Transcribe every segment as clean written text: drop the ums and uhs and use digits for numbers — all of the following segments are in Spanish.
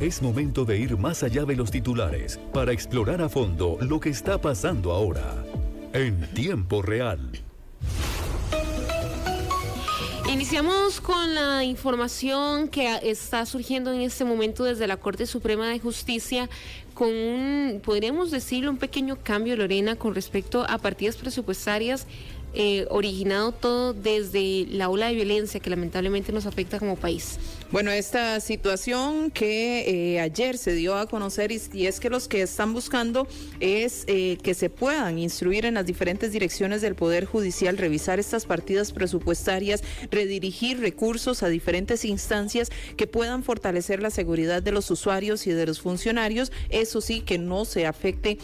Es momento de ir más allá de los titulares para explorar a fondo lo que está pasando ahora, en tiempo real. Iniciamos con la información que está surgiendo en este momento desde la Corte Suprema de Justicia con podríamos decirlo, un pequeño cambio, Lorena, con respecto a partidas presupuestarias, originado todo desde la ola de violencia que lamentablemente nos afecta como país. Bueno, esta situación que ayer se dio a conocer y es que los que están buscando es que se puedan instruir en las diferentes direcciones del Poder Judicial, revisar estas partidas presupuestarias, redirigir recursos a diferentes instancias que puedan fortalecer la seguridad de los usuarios y de los funcionarios, eso sí, que no se afecte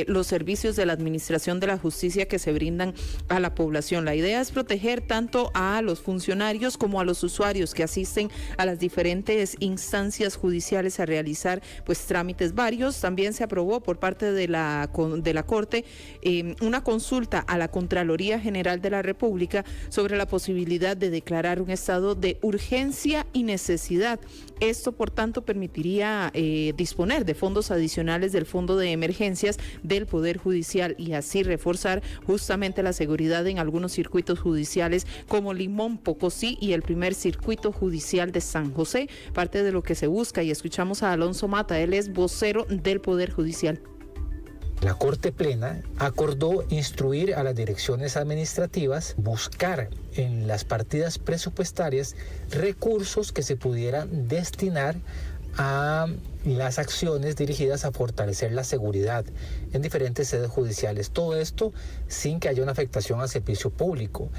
los servicios de la administración de la justicia que se brindan a la población. La idea es proteger tanto a los funcionarios como a los usuarios que asisten a las diferentes instancias judiciales a realizar pues trámites varios. También se aprobó por parte de la Corte una consulta a la Contraloría General de la República sobre la posibilidad de declarar un estado de urgencia y necesidad. Esto, por tanto, permitiría disponer de fondos adicionales del Fondo de Emergencias del Poder Judicial y así reforzar justamente la seguridad en algunos circuitos judiciales como Limón, Pocosí y el primer circuito judicial de San José, parte de lo que se busca. Y escuchamos a Alonso Mata, él es vocero del Poder Judicial. La Corte Plena acordó instruir a las direcciones administrativas buscar en las partidas presupuestarias recursos que se pudieran destinar a las acciones dirigidas a fortalecer la seguridad en diferentes sedes judiciales. Todo esto sin que haya una afectación al servicio público.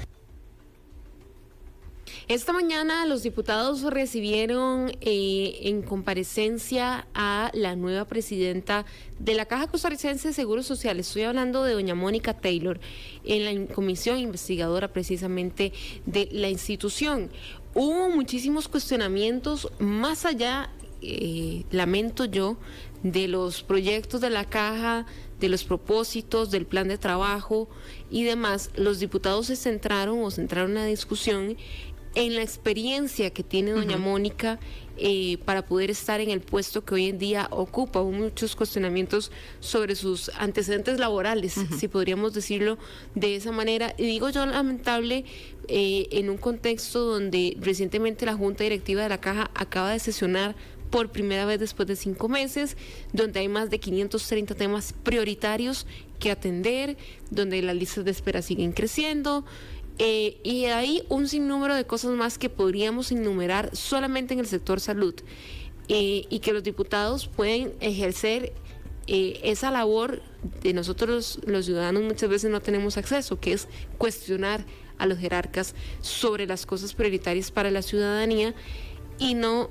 Esta mañana los diputados recibieron en comparecencia a la nueva presidenta de la Caja Costarricense de Seguros Sociales. Estoy hablando de doña Mónica Taylor, en la comisión investigadora precisamente de la institución. Hubo muchísimos cuestionamientos más allá, lamento yo, de los proyectos de la Caja, de los propósitos, del plan de trabajo y demás. Los diputados se centraron la discusión en la experiencia que tiene doña Mónica para poder estar en el puesto que hoy en día ocupa. Hubo muchos cuestionamientos sobre sus antecedentes laborales, si podríamos decirlo de esa manera. Y digo yo lamentable en un contexto donde recientemente la Junta Directiva de la Caja acaba de sesionar por primera vez después de 5 meses, donde hay más de 530 temas prioritarios que atender, donde las listas de espera siguen creciendo, y hay un sinnúmero de cosas más que podríamos enumerar solamente en el sector salud, y que los diputados pueden ejercer esa labor de nosotros los ciudadanos muchas veces no tenemos acceso, que es cuestionar a los jerarcas sobre las cosas prioritarias para la ciudadanía y no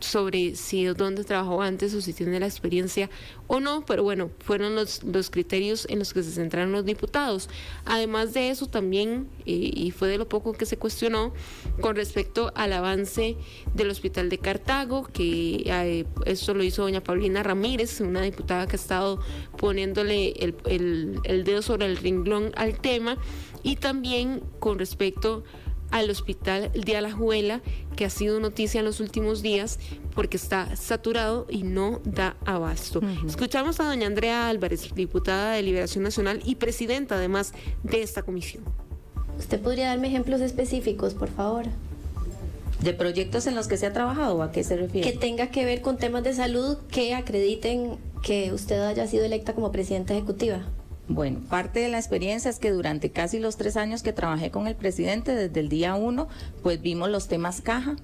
sobre si dónde trabajó antes o si tiene la experiencia o no, pero bueno, fueron los criterios en los que se centraron los diputados. Además de eso también, y fue de lo poco que se cuestionó, con respecto al avance del Hospital de Cartago, que esto lo hizo doña Paulina Ramírez, una diputada que ha estado poniéndole el dedo sobre el renglón al tema, y también con respecto al Hospital de Alajuela, que ha sido noticia en los últimos días porque está saturado y no da abasto. Escuchamos a doña Andrea Álvarez, diputada de Liberación Nacional y presidenta además de esta comisión. ¿Usted podría darme ejemplos específicos, por favor? ¿De proyectos en los que se ha trabajado o a qué se refiere? Que tenga que ver con temas de salud que acrediten que usted haya sido electa como presidenta ejecutiva. Bueno, parte de la experiencia es que durante casi los 3 años que trabajé con el presidente, desde el día 1, pues vimos los temas cajas,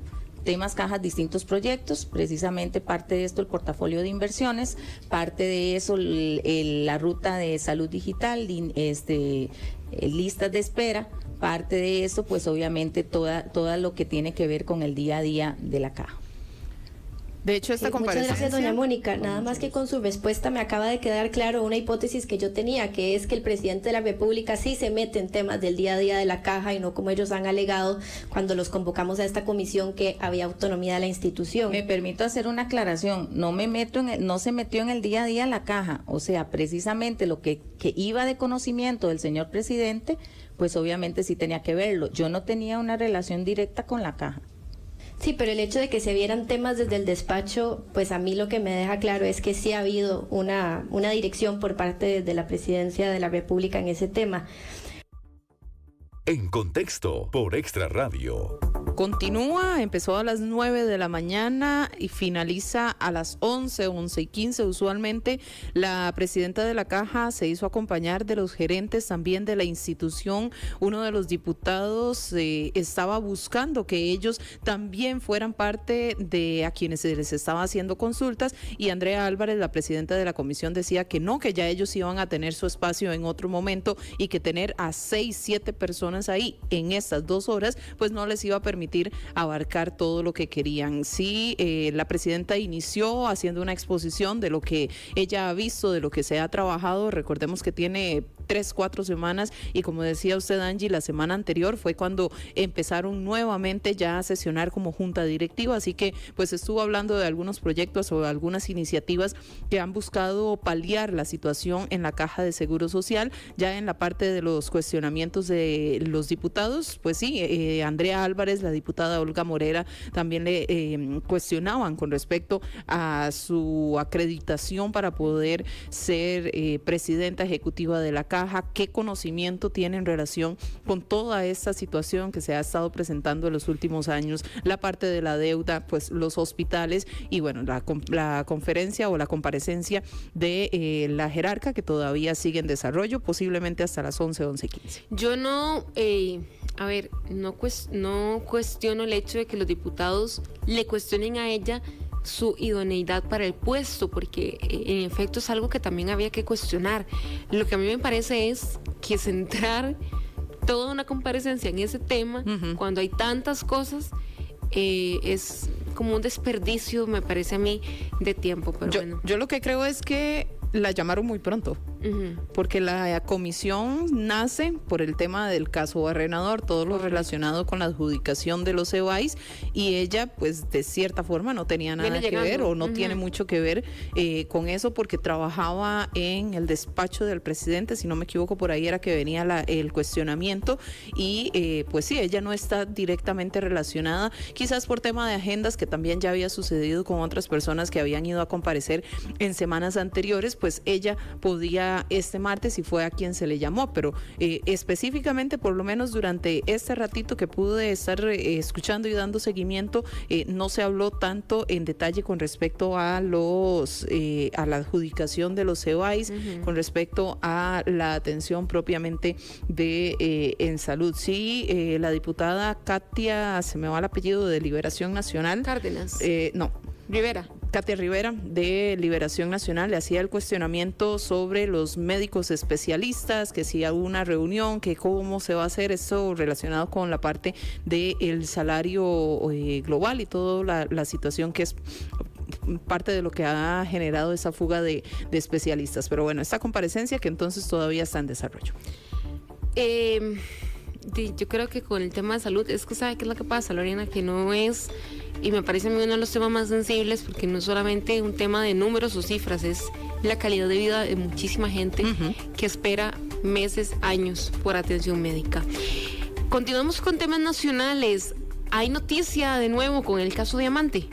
distintos proyectos, precisamente parte de esto el portafolio de inversiones, parte de eso la ruta de salud digital, listas de espera, parte de eso pues obviamente toda lo que tiene que ver con el día a día de la caja. De hecho, esta comparecencia... Muchas gracias, doña Mónica. Nada más que con su respuesta me acaba de quedar claro una hipótesis que yo tenía, que es que el presidente de la República sí se mete en temas del día a día de la Caja y no como ellos han alegado cuando los convocamos a esta comisión que había autonomía de la institución. Me permito hacer una aclaración, no se metió en el día a día la Caja, o sea, precisamente lo que iba de conocimiento del señor presidente, pues obviamente sí tenía que verlo. Yo no tenía una relación directa con la Caja. Sí, pero el hecho de que se vieran temas desde el despacho, pues a mí lo que me deja claro es que sí ha habido una dirección por parte de la Presidencia de la República en ese tema. En Contexto, por Extra Radio. Continúa, empezó a las 9 de la mañana y finaliza a las 11:15. Usualmente la presidenta de la Caja se hizo acompañar de los gerentes también de la institución. Uno de los diputados estaba buscando que ellos también fueran parte de a quienes se les estaba haciendo consultas, y Andrea Álvarez, la presidenta de la comisión, decía que no, que ya ellos iban a tener su espacio en otro momento y que tener a 6, 7 personas ahí en estas 2 horas pues no les iba a permitir abarcar todo lo que querían. Sí, la presidenta inició haciendo una exposición de lo que ella ha visto, de lo que se ha trabajado. Recordemos que tiene 3-4 semanas, y como decía usted, Angie, la semana anterior fue cuando empezaron nuevamente ya a sesionar como junta directiva, así que pues estuvo hablando de algunos proyectos o algunas iniciativas que han buscado paliar la situación en la Caja de Seguro Social. Ya en la parte de los cuestionamientos de los diputados, pues sí, Andrea Álvarez, la diputada Olga Morera, también le cuestionaban con respecto a su acreditación para poder ser presidenta ejecutiva de la Caja, qué conocimiento tiene en relación con toda esta situación que se ha estado presentando en los últimos años, la parte de la deuda, pues los hospitales, y bueno, la conferencia o la comparecencia de la jerarca, que todavía sigue en desarrollo, posiblemente hasta las 11:15. Yo no cuestiono el hecho de que los diputados le cuestionen a ella su idoneidad para el puesto, porque en efecto es algo que también había que cuestionar. Lo que a mí me parece es que centrar toda una comparecencia en ese tema, cuando hay tantas cosas, es como un desperdicio, me parece a mí, de tiempo. Pero yo lo que creo es que la llamaron muy pronto, porque la comisión nace por el tema del caso Barrenador, todo lo relacionado con la adjudicación de los EBAIS, y ella pues de cierta forma no tenía nada que ver, o no tiene mucho que ver con eso, porque trabajaba en el despacho del presidente, si no me equivoco, por ahí era que venía el cuestionamiento, y pues sí, ella no está directamente relacionada, quizás por tema de agendas, que también ya había sucedido con otras personas que habían ido a comparecer en semanas anteriores, pues ella podía este martes y fue a quien se le llamó, pero específicamente, por lo menos durante este ratito que pude estar escuchando y dando seguimiento, no se habló tanto en detalle con respecto a a la adjudicación de los EBAIS, con respecto a la atención propiamente de en salud. Sí, la diputada Katia, se me va el apellido, de Liberación Nacional. Cárdenas. No. Rivera. Katia Rivera, de Liberación Nacional, le hacía el cuestionamiento sobre los médicos especialistas, que si hay una reunión, que cómo se va a hacer eso relacionado con la parte del salario global y toda la situación que es parte de lo que ha generado esa fuga de especialistas. Pero bueno, esta comparecencia que entonces todavía está en desarrollo. Yo creo que con el tema de salud, es que ¿sabe qué es lo que pasa, Lorena? Que no es, y me parece a mí uno de los temas más sensibles, porque no es solamente un tema de números o cifras, es la calidad de vida de muchísima gente que espera meses, años por atención médica. Continuamos con temas nacionales. Hay noticia de nuevo con el caso Diamante.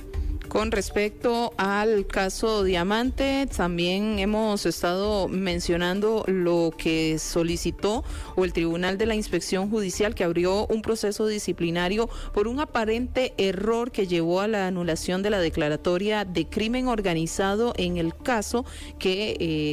Con respecto al caso Diamante, también hemos estado mencionando lo que solicitó o el Tribunal de la Inspección Judicial, que abrió un proceso disciplinario por un aparente error que llevó a la anulación de la declaratoria de crimen organizado en el caso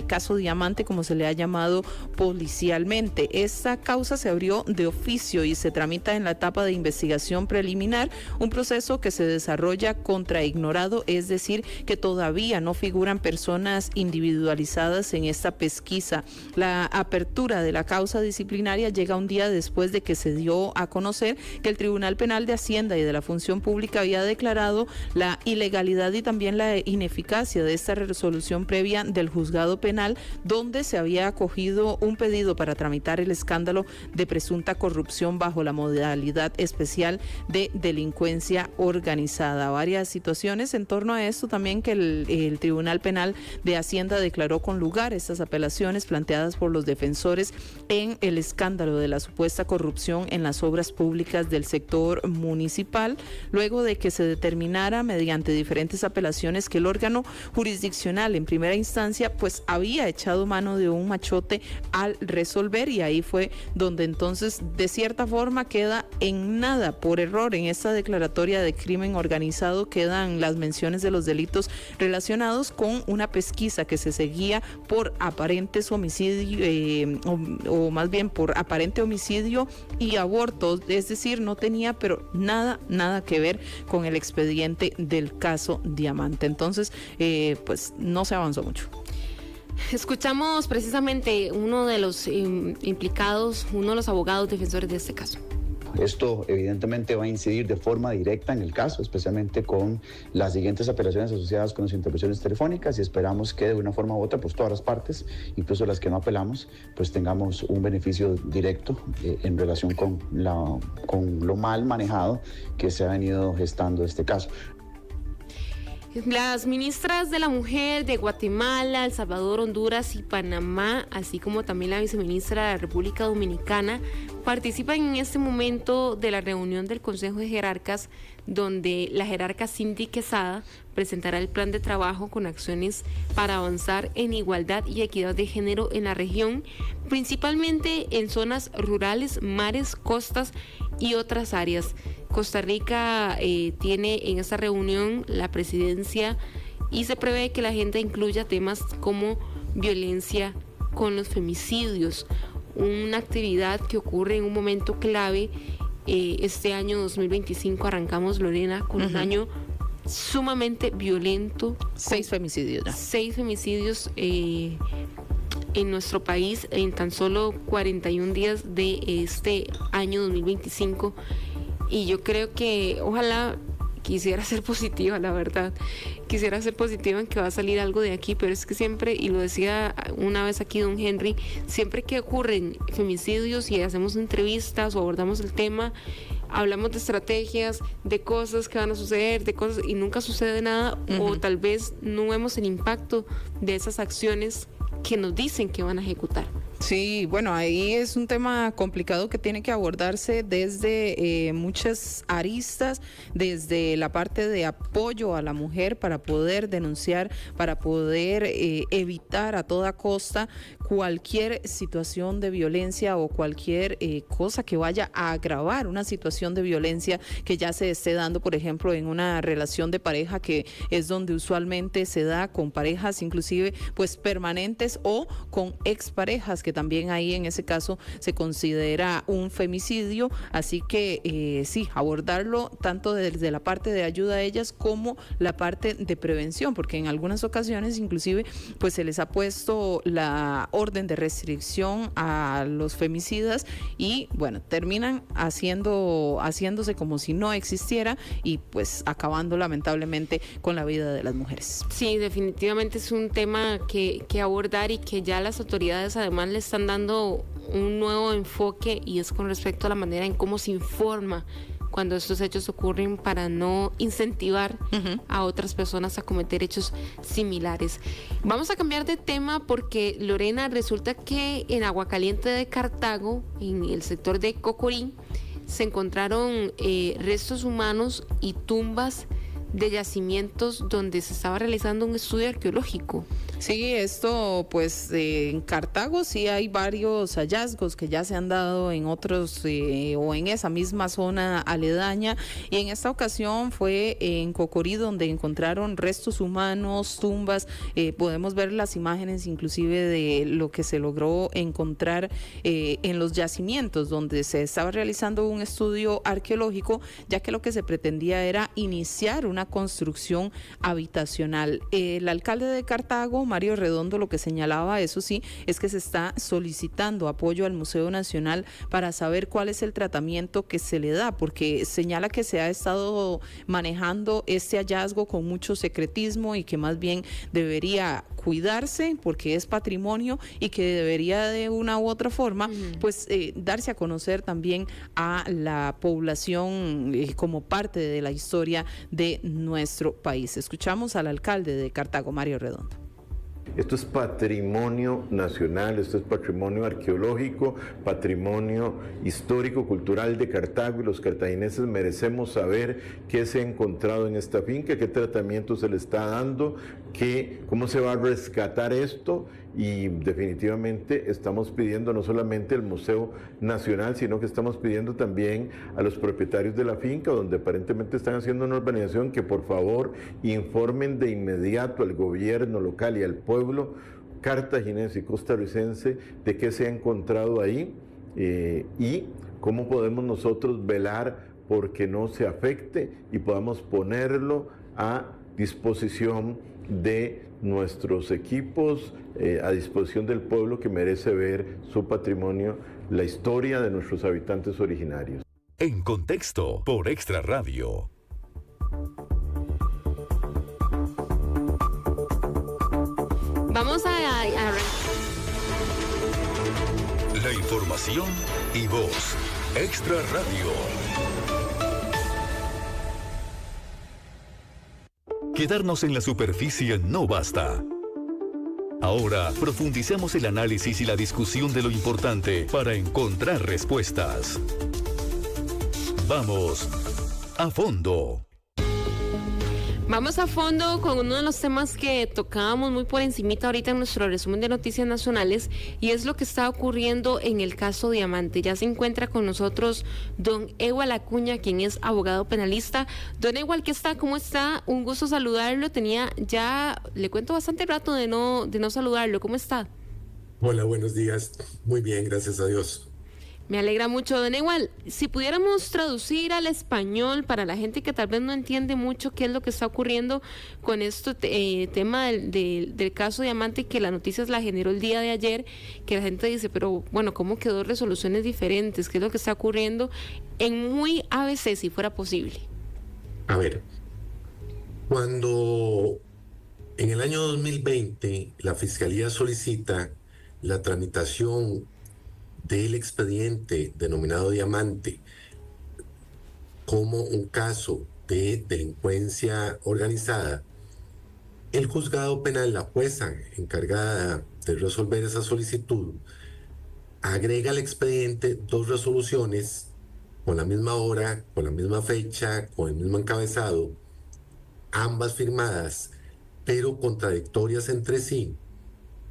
caso Diamante, como se le ha llamado policialmente. Esta causa se abrió de oficio y se tramita en la etapa de investigación preliminar, un proceso que se desarrolla contra ignorado, es decir, que todavía no figuran personas individualizadas en esta pesquisa. La apertura de la causa disciplinaria llega un día después de que se dio a conocer que el Tribunal Penal de Hacienda y de la Función Pública había declarado la ilegalidad y también la ineficacia de esta resolución previa del juzgado penal, donde se había acogido un pedido para tramitar el escándalo de presunta corrupción bajo la modalidad especial de delincuencia organizada. Varias situaciones apelaciones en torno a esto también, que el Tribunal Penal de Hacienda declaró con lugar estas apelaciones planteadas por los defensores en el escándalo de la supuesta corrupción en las obras públicas del sector municipal, luego de que se determinara mediante diferentes apelaciones que el órgano jurisdiccional en primera instancia pues había echado mano de un machote al resolver, y ahí fue donde entonces de cierta forma queda en nada, por error, en esta declaratoria de crimen organizado quedan las menciones de los delitos relacionados con una pesquisa que se seguía por aparentes homicidios, o más bien por aparente homicidio y abortos, es decir, no tenía pero nada que ver con el expediente del caso Diamante. Entonces, pues no se avanzó mucho. Escuchamos precisamente uno de los implicados, uno de los abogados defensores de este caso. Esto evidentemente va a incidir de forma directa en el caso, especialmente con las siguientes apelaciones asociadas con las intervenciones telefónicas, y esperamos que de una forma u otra, pues todas las partes, incluso las que no apelamos, pues tengamos un beneficio directo en relación con lo mal manejado que se ha venido gestando este caso. Las ministras de la Mujer de Guatemala, El Salvador, Honduras y Panamá, así como también la viceministra de la República Dominicana, participan en este momento de la reunión del Consejo de Jerarcas, donde la jerarca Cindy Quesada presentará el plan de trabajo con acciones para avanzar en igualdad y equidad de género en la región, principalmente en zonas rurales, mares, costas y otras áreas. Costa Rica tiene en esta reunión la presidencia y se prevé que la agenda incluya temas como violencia con los femicidios, una actividad que ocurre en un momento clave. Este año 2025 arrancamos, Lorena, con un año sumamente violento. 6 femicidios ya. 6 femicidios en nuestro país en tan solo 41 días de este año 2025. Y yo creo que ojalá, quisiera ser positiva, la verdad, quisiera ser positiva en que va a salir algo de aquí, pero es que siempre, y lo decía una vez aquí don Henry, siempre que ocurren femicidios y hacemos entrevistas o abordamos el tema, hablamos de estrategias, de cosas que van a suceder, de cosas, y nunca sucede nada, o tal vez no vemos el impacto de esas acciones que nos dicen que van a ejecutar. Sí, bueno, ahí es un tema complicado que tiene que abordarse desde muchas aristas, desde la parte de apoyo a la mujer para poder denunciar, para poder evitar a toda costa cualquier situación de violencia o cualquier cosa que vaya a agravar una situación de violencia que ya se esté dando, por ejemplo, en una relación de pareja, que es donde usualmente se da con parejas inclusive pues permanentes o con exparejas, que también ahí en ese caso se considera un femicidio. Así que sí, abordarlo tanto desde la parte de ayuda a ellas como la parte de prevención, porque en algunas ocasiones inclusive pues se les ha puesto la orden de restricción a los femicidas y bueno, terminan haciéndose como si no existiera y pues acabando lamentablemente con la vida de las mujeres. Sí, definitivamente es un tema que abordar y que ya las autoridades además le están dando un nuevo enfoque, y es con respecto a la manera en cómo se informa cuando estos hechos ocurren, para no incentivar a otras personas a cometer hechos similares. Vamos a cambiar de tema porque, Lorena, resulta que en Aguacaliente de Cartago, en el sector de Cocorí, se encontraron restos humanos y tumbas de yacimientos donde se estaba realizando un estudio arqueológico. Sí, esto pues en Cartago sí hay varios hallazgos que ya se han dado en otros o en esa misma zona aledaña, y en esta ocasión fue en Cocorí donde encontraron restos humanos, tumbas. Podemos ver las imágenes inclusive de lo que se logró encontrar en los yacimientos donde se estaba realizando un estudio arqueológico, ya que lo que se pretendía era iniciar una construcción habitacional. El alcalde de Cartago, Mario Redondo, lo que señalaba, eso sí, es que se está solicitando apoyo al Museo Nacional para saber cuál es el tratamiento que se le da, porque señala que se ha estado manejando este hallazgo con mucho secretismo y que más bien debería cuidarse porque es patrimonio, y que debería de una u otra forma pues darse a conocer también a la población como parte de la historia de nuestro país. Escuchamos al alcalde de Cartago, Mario Redondo. Esto es patrimonio nacional, esto es patrimonio arqueológico, patrimonio histórico, cultural de Cartago, y los cartagineses merecemos saber qué se ha encontrado en esta finca, qué tratamiento se le está dando, cómo se va a rescatar esto, y definitivamente estamos pidiendo no solamente al Museo Nacional, sino que estamos pidiendo también a los propietarios de la finca, donde aparentemente están haciendo una urbanización, que por favor informen de inmediato al gobierno local y al pueblo cartaginense y costarricense de qué se ha encontrado ahí, y cómo podemos nosotros velar porque no se afecte y podamos ponerlo a disposición de nuestros equipos, a disposición del pueblo que merece ver su patrimonio, la historia de nuestros habitantes originarios. En Contexto, por Extra Radio. Vamos a La información y voz. Extra Radio. Quedarnos en la superficie no basta. Ahora profundicemos el análisis y la discusión de lo importante para encontrar respuestas. Vamos a fondo. Vamos a fondo con uno de los temas que tocábamos muy por encimita ahorita en nuestro resumen de noticias nacionales, y es lo que está ocurriendo en el caso Diamante. Ya se encuentra con nosotros don Ewald Acuña, quien es abogado penalista. Don Ewald, ¿qué está? ¿Cómo está? Un gusto saludarlo. Tenía ya, le cuento, bastante rato de no saludarlo. ¿Cómo está? Hola, buenos días. Muy bien, gracias a Dios. Me alegra mucho, don Ewald. Si pudiéramos traducir al español para la gente que tal vez no entiende mucho qué es lo que está ocurriendo con este tema del caso Diamante, que la noticia la generó el día de ayer, que la gente dice, pero bueno, ¿cómo quedó resoluciones diferentes? ¿Qué es lo que está ocurriendo? En muy ABC, si fuera posible. A ver, cuando en el año 2020 la Fiscalía solicita la tramitación del expediente denominado Diamante como un caso de delincuencia organizada, el juzgado penal, la jueza encargada de resolver esa solicitud, agrega al expediente 2 resoluciones con la misma hora, con la misma fecha, con el mismo encabezado, ambas firmadas, pero contradictorias entre sí.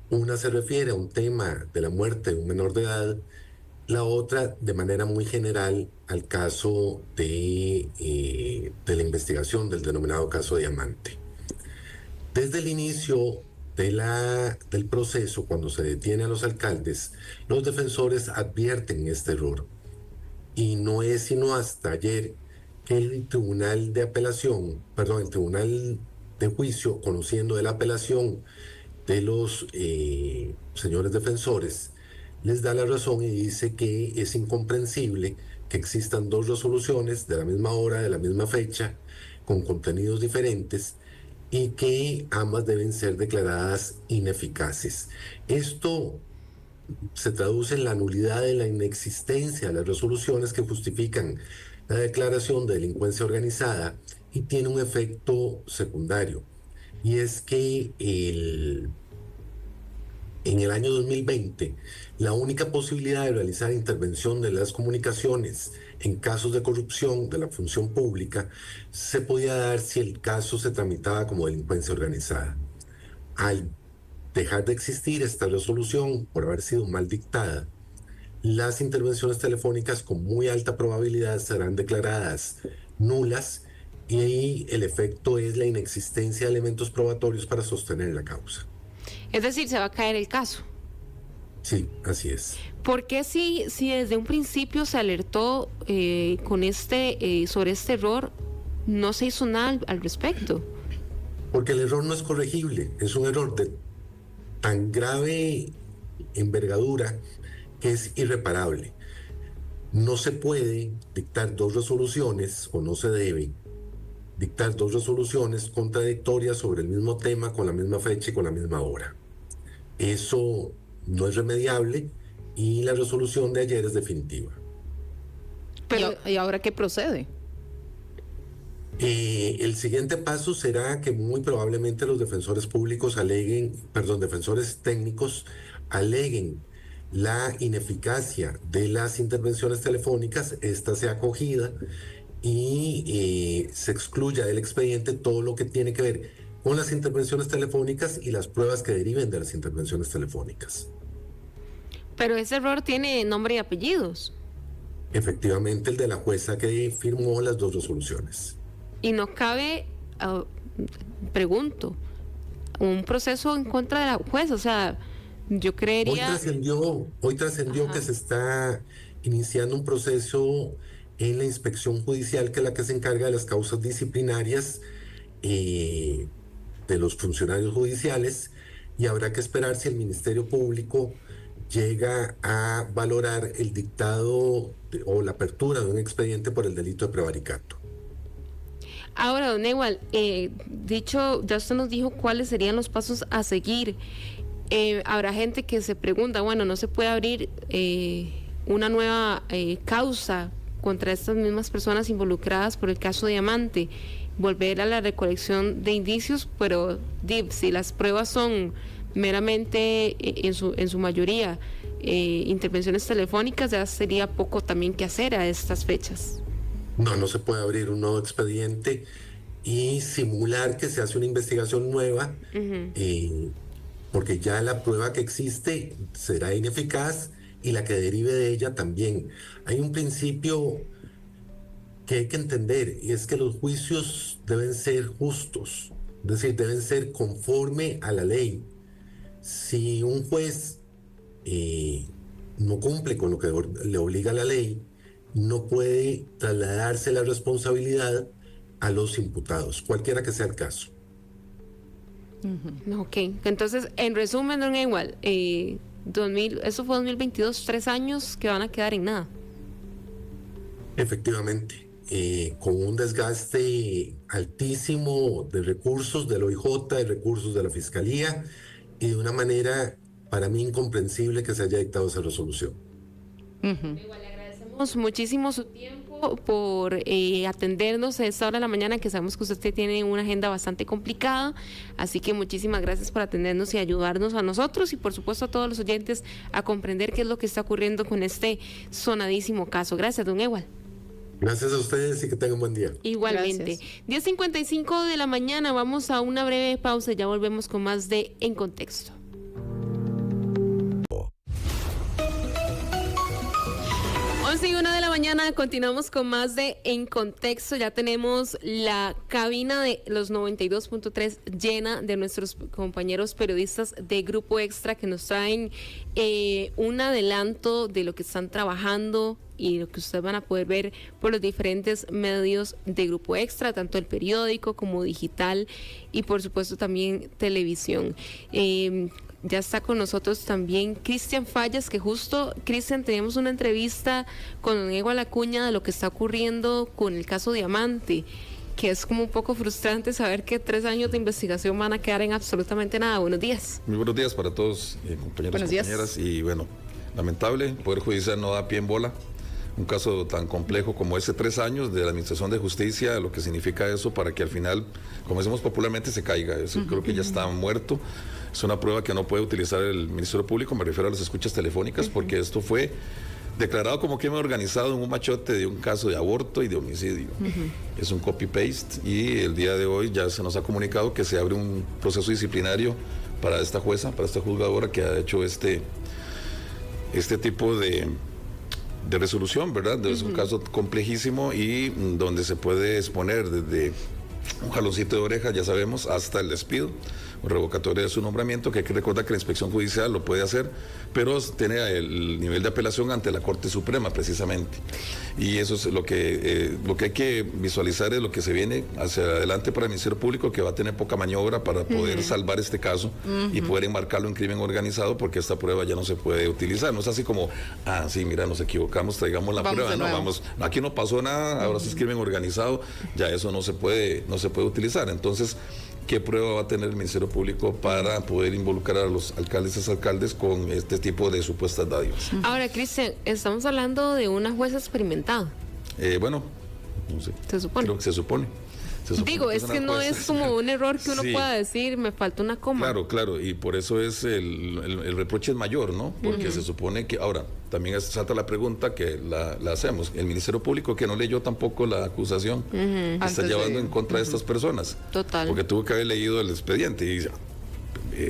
Una se refiere a un tema de la muerte de un menor de edad, la otra de manera muy general al caso de la investigación del denominado caso Diamante. Desde el inicio del proceso, cuando se detiene a los alcaldes, los defensores advierten este error. Y no es sino hasta ayer que el Tribunal de Juicio, conociendo de la apelación de los señores defensores, les da la razón y dice que es incomprensible que existan 2 resoluciones de la misma hora, de la misma fecha, con contenidos diferentes, y que ambas deben ser declaradas ineficaces. Esto se traduce en la nulidad de la inexistencia de las resoluciones que justifican la declaración de delincuencia organizada, y tiene un efecto secundario. Y es que en el año 2020, la única posibilidad de realizar intervención de las comunicaciones en casos de corrupción de la función pública se podía dar si el caso se tramitaba como delincuencia organizada. Al dejar de existir esta resolución por haber sido mal dictada, las intervenciones telefónicas con muy alta probabilidad serán declaradas nulas, y ahí el efecto es la inexistencia de elementos probatorios para sostener la causa. Es decir, se va a caer el caso. Sí, así es. ¿Por qué si desde un principio se alertó sobre este error, no se hizo nada al respecto? Porque el error no es corregible, es un error de tan grave envergadura que es irreparable. No se puede dictar 2 resoluciones, o no se debe dictar 2 resoluciones contradictorias sobre el mismo tema, con la misma fecha y con la misma hora. Eso no es remediable, y la resolución de ayer es definitiva. Pero, ¿y ahora qué procede? El siguiente paso será que muy probablemente los defensores técnicos aleguen la ineficacia de las intervenciones telefónicas, esta sea acogida y se excluya del expediente todo lo que tiene que ver con las intervenciones telefónicas y las pruebas que deriven de las intervenciones telefónicas. Pero ese error tiene nombre y apellidos. Efectivamente, el de la jueza que firmó las 2 resoluciones. Y no cabe, pregunto, un proceso en contra de la jueza. O sea, yo creería... Hoy trascendió que se está iniciando un proceso en la inspección judicial, que es la que se encarga de las causas disciplinarias de los funcionarios judiciales, y habrá que esperar si el Ministerio Público llega a valorar el dictado o la apertura de un expediente por el delito de prevaricato. Ahora, don Ewald, ya usted nos dijo cuáles serían los pasos a seguir. Habrá gente que se pregunta, bueno, no se puede abrir una nueva causa contra estas mismas personas involucradas por el caso Diamante, volver a la recolección de indicios, pero si las pruebas son meramente en su mayoría intervenciones telefónicas, ya sería poco también que hacer a estas fechas. No se puede abrir un nuevo expediente y simular que se hace una investigación nueva, porque ya la prueba que existe será ineficaz y la que derive de ella también. Hay un principio que hay que entender, y es que los juicios deben ser justos, es decir, deben ser conforme a la ley. Si un juez no cumple con lo que le obliga la ley, no puede trasladarse la responsabilidad a los imputados, cualquiera que sea el caso. Ok, entonces, en resumen, don Ewald, eso fue 2022, 3 años que van a quedar en nada. Efectivamente, con un desgaste altísimo de recursos del OIJ, de recursos de la Fiscalía, y de una manera para mí incomprensible que se haya dictado esa resolución. Igual le agradecemos muchísimo su tiempo por atendernos a esta hora de la mañana, que sabemos que usted tiene una agenda bastante complicada, así que muchísimas gracias por atendernos y ayudarnos a nosotros y por supuesto a todos los oyentes a comprender qué es lo que está ocurriendo con este sonadísimo caso. Gracias, don Ewald. Gracias a ustedes y que tengan buen día. Igualmente. 10:55 de la mañana, vamos a una breve pausa y ya volvemos con más de En Contexto. 11:01 de la mañana, continuamos con más de En Contexto. Ya tenemos la cabina de los 92.3 llena de nuestros compañeros periodistas de Grupo Extra que nos traen un adelanto de lo que están trabajando y lo que ustedes van a poder ver por los diferentes medios de Grupo Extra, tanto el periódico como digital y por supuesto también televisión. Ya está con nosotros también Cristian Fallas, que justo, Cristian, teníamos una entrevista con don Ewald Acuña de lo que está ocurriendo con el caso Diamante, que es como un poco frustrante saber que 3 años de investigación van a quedar en absolutamente nada. Buenos días. Muy buenos días para todos, compañeros y compañeras. Y bueno, lamentable, el Poder Judicial no da pie en bola. Un caso tan complejo como ese, 3 años de la Administración de Justicia, lo que significa eso para que al final, como decimos popularmente, se caiga. Eso creo que ya está muerto. Es una prueba que no puede utilizar el Ministerio Público, me refiero a las escuchas telefónicas, porque esto fue declarado como crimen organizado en un machote de un caso de aborto y de homicidio. Es un copy-paste y el día de hoy ya se nos ha comunicado que se abre un proceso disciplinario para esta jueza, para esta juzgadora que ha hecho este tipo de resolución, ¿verdad? Es un caso complejísimo y donde se puede exponer desde un jaloncito de oreja, ya sabemos, hasta el despido, revocatoria de su nombramiento, que hay que recordar que la inspección judicial lo puede hacer, pero tiene el nivel de apelación ante la Corte Suprema, precisamente. Y eso es lo que hay que visualizar, es lo que se viene hacia adelante para el Ministerio Público, que va a tener poca maniobra para poder salvar este caso y poder enmarcarlo en crimen organizado, porque esta prueba ya no se puede utilizar. No es así como, sí, mira, nos equivocamos, traigamos la prueba. No, vamos, aquí no pasó nada, ahora sí es crimen organizado, ya eso no se puede utilizar. Entonces, ¿qué prueba va a tener el Ministerio Público para poder involucrar a los alcaldes y alcaldes con este tipo de supuestas dádivas? Ahora, Cristian, estamos hablando de una jueza experimentada. Bueno, no sé. ¿Se supone? Creo que se supone. Digo, es que no es como un error que uno pueda decir, me falta una coma. Claro, y por eso es el reproche es mayor, ¿no? Porque se supone que, ahora, también salta la pregunta que la hacemos, el Ministerio Público que no leyó tampoco la acusación que está llevando en contra de estas personas. Total. Porque tuvo que haber leído el expediente y dice,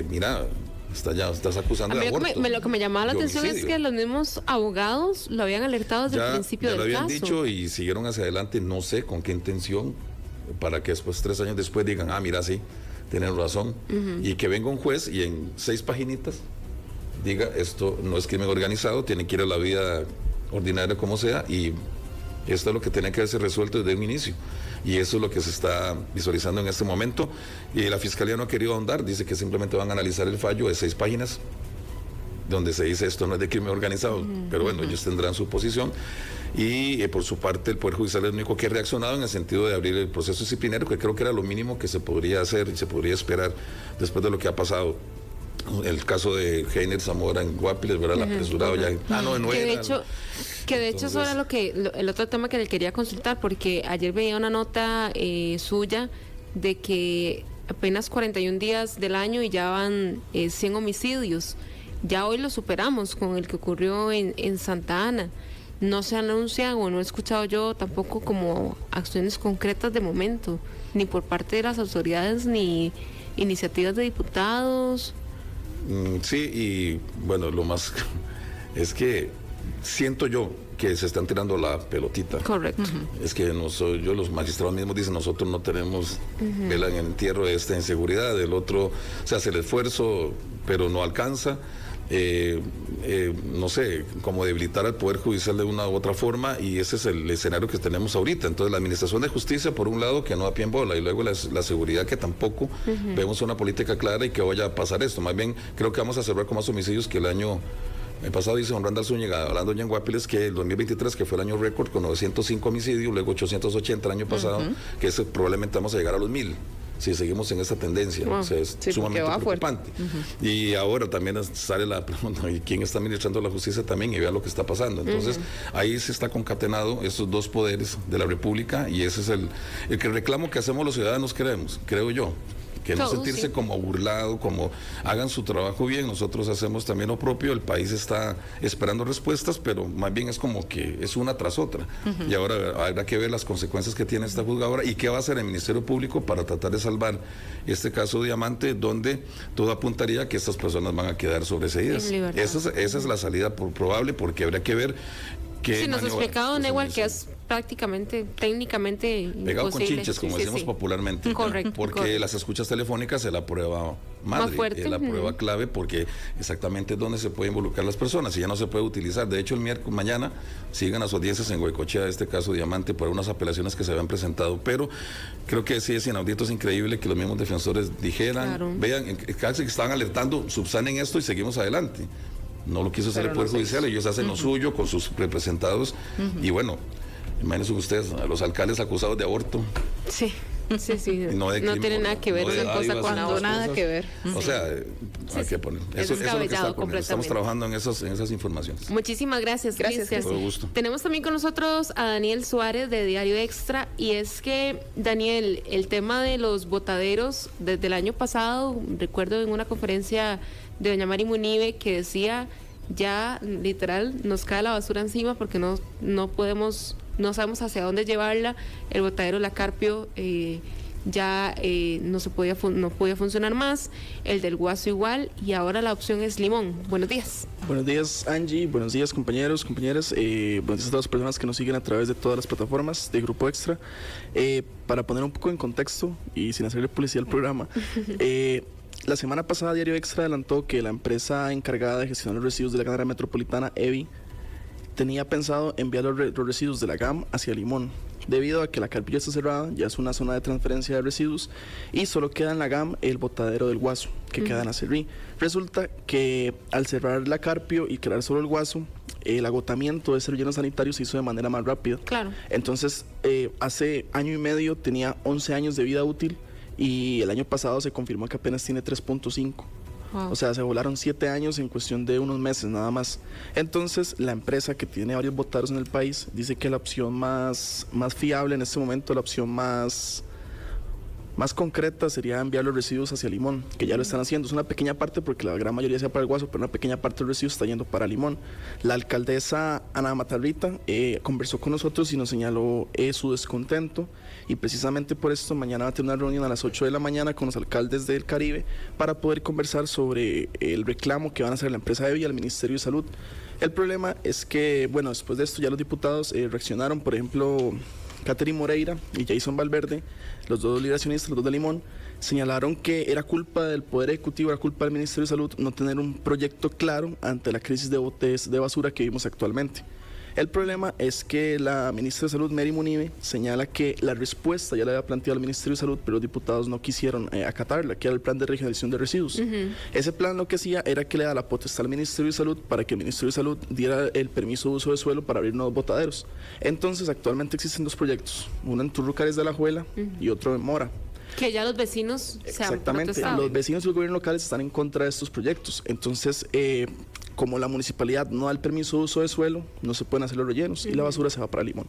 mira, estás acusando de aborto. Lo que me llamaba la atención es que los mismos abogados lo habían alertado desde el principio del caso. Ya lo habían dicho y siguieron hacia adelante, no sé con qué intención, para que después, 3 años después, digan, mira, sí, tienen razón. Y que venga un juez y en 6 paginitas diga, esto no es crimen organizado, tiene que ir a la vida ordinaria como sea, y esto es lo que tiene que ser resuelto desde un inicio. Y eso es lo que se está visualizando en este momento. Y la Fiscalía no ha querido ahondar, dice que simplemente van a analizar el fallo de 6 páginas, donde se dice esto no es de crimen organizado, pero bueno, ellos tendrán su posición. Y por su parte el Poder Judicial es el único que ha reaccionado en el sentido de abrir el proceso disciplinario, que creo que era lo mínimo que se podría hacer y se podría esperar después de lo que ha pasado. El caso de Heiner Zamora en Guapiles, ¿verdad? El apresurado ya. Que de hecho eso era el otro tema que le quería consultar, porque ayer veía una nota suya de que apenas 41 días del año y ya van 100 homicidios. Ya hoy lo superamos con el que ocurrió en Santa Ana. No se anuncian o no he escuchado yo tampoco como acciones concretas de momento, ni por parte de las autoridades, ni iniciativas de diputados. Sí, y bueno, lo más es que siento yo que se están tirando la pelotita. Correcto. Es que los magistrados mismos dicen, nosotros no tenemos vela en el entierro de esta inseguridad, el otro se hace el esfuerzo, pero no alcanza. No sé, como debilitar al Poder Judicial de una u otra forma, y ese es el escenario que tenemos ahorita. Entonces la Administración de Justicia, por un lado, que no da pie en bola, y luego la seguridad, que tampoco vemos una política clara y que vaya a pasar esto. Más bien, creo que vamos a cerrar con más homicidios que el año pasado. Dice don Randall Zúñiga, hablando ya en Guapiles, que el 2023, que fue el año récord, con 905 homicidios, luego 880 el año pasado, que ese probablemente vamos a llegar a los 1000. Si seguimos en esta tendencia, o sea, es sumamente preocupante. Y ahora también sale la pregunta, ¿y quién está administrando la justicia también? Y vea lo que está pasando. Entonces, ahí se está concatenado estos dos poderes de la República, y ese es el que reclamo que hacemos los ciudadanos, creo yo. Que no sentirse como burlado, como hagan su trabajo bien, nosotros hacemos también lo propio, el país está esperando respuestas, pero más bien es como que es una tras otra. Y ahora habrá que ver las consecuencias que tiene esta juzgadora y qué va a hacer el Ministerio Público para tratar de salvar este caso Diamante, donde todo apuntaría a que estas personas van a quedar sobreseídas. Esa es la salida probable, porque habría que ver qué nos ha explicado Newell que es prácticamente, técnicamente pegado imposible. Con chinches, como decimos popularmente. Correcto. Porque las escuchas telefónicas es la prueba madre, es la prueba clave, porque exactamente es donde se pueden involucrar las personas y ya no se puede utilizar. De hecho, el mañana siguen las audiencias en Goicoechea, este caso Diamante, por unas apelaciones que se habían presentado, pero creo que sí es inaudito, es increíble que los mismos defensores dijeran, vean, casi que estaban alertando, subsanen esto y seguimos adelante. No lo quiso hacer el Poder Judicial, ellos hacen lo suyo con sus representados, y bueno, imagínense ustedes, a los alcaldes acusados de aborto. Sí. No tiene nada que ver una cosa con la otra. Nada que ver. O sea, hay que poner. Eso es lo que está poniendo. Estamos trabajando en esas informaciones. Muchísimas gracias. Gracias. Todo gusto. Tenemos también con nosotros a Daniel Suárez de Diario Extra, y es que, Daniel, el tema de los botaderos, desde el año pasado, recuerdo en una conferencia de doña Mari Munive que decía, ya literal nos cae la basura encima porque no sabemos hacia dónde llevarla. El botadero La Carpio ya no podía funcionar más, el del Guaso igual, y ahora la opción es Limón. Buenos días. Buenos días, Angie, buenos días, compañeros, compañeras, buenos días a todas las personas que nos siguen a través de todas las plataformas de Grupo Extra. Para poner un poco en contexto y sin hacerle publicidad al programa, la semana pasada Diario Extra adelantó que la empresa encargada de gestionar los residuos de la Ganadera Metropolitana, EVI, tenía pensado enviar los residuos de la GAM hacia Limón. Debido a que la Carpio ya está cerrada, ya es una zona de transferencia de residuos, y solo queda en la GAM el botadero del Guaso, que queda en Acerrí. Resulta que al cerrar la Carpio y quedar solo el Guaso, el agotamiento de ese relleno sanitario se hizo de manera más rápida. Claro. Entonces, hace año y medio tenía 11 años de vida útil, y el año pasado se confirmó que apenas tiene 3.5. Wow. O sea, se volaron 7 años en cuestión de unos meses nada más. Entonces, la empresa, que tiene varios botaderos en el país, dice que la opción más fiable en este momento, la opción más más concreta sería enviar los residuos hacia Limón, que ya lo están haciendo. Es una pequeña parte porque la gran mayoría sea para el Guaso, pero una pequeña parte del residuo está yendo para Limón. La alcaldesa Ana Matarrita conversó con nosotros y nos señaló su descontento, y precisamente por esto mañana va a tener una reunión a las 8 de la mañana con los alcaldes del Caribe para poder conversar sobre el reclamo que van a hacer la empresa EVI al Ministerio de Salud. El problema es que, bueno, después de esto ya los diputados reaccionaron. Por ejemplo, Catherine Moreira y Jason Valverde, los dos liberacionistas, los dos de Limón, señalaron que era culpa del Poder Ejecutivo, era culpa del Ministerio de Salud no tener un proyecto claro ante la crisis de botes de basura que vivimos actualmente. El problema es que la ministra de Salud, Mary Munive, señala que la respuesta ya la había planteado el Ministerio de Salud, pero los diputados no quisieron acatarla, que era el plan de regionalización de residuos. Ese plan lo que hacía era que le da la potestad al Ministerio de Salud para que el Ministerio de Salud diera el permiso de uso de suelo para abrir nuevos botaderos. Entonces, actualmente existen dos proyectos, uno en Turrucares de Alajuela y otro en Mora. Que ya los vecinos se han protestado. Los vecinos y los gobiernos locales están en contra de estos proyectos. Entonces, como la municipalidad no da el permiso de uso de suelo, no se pueden hacer los rellenos y la basura se va para Limón.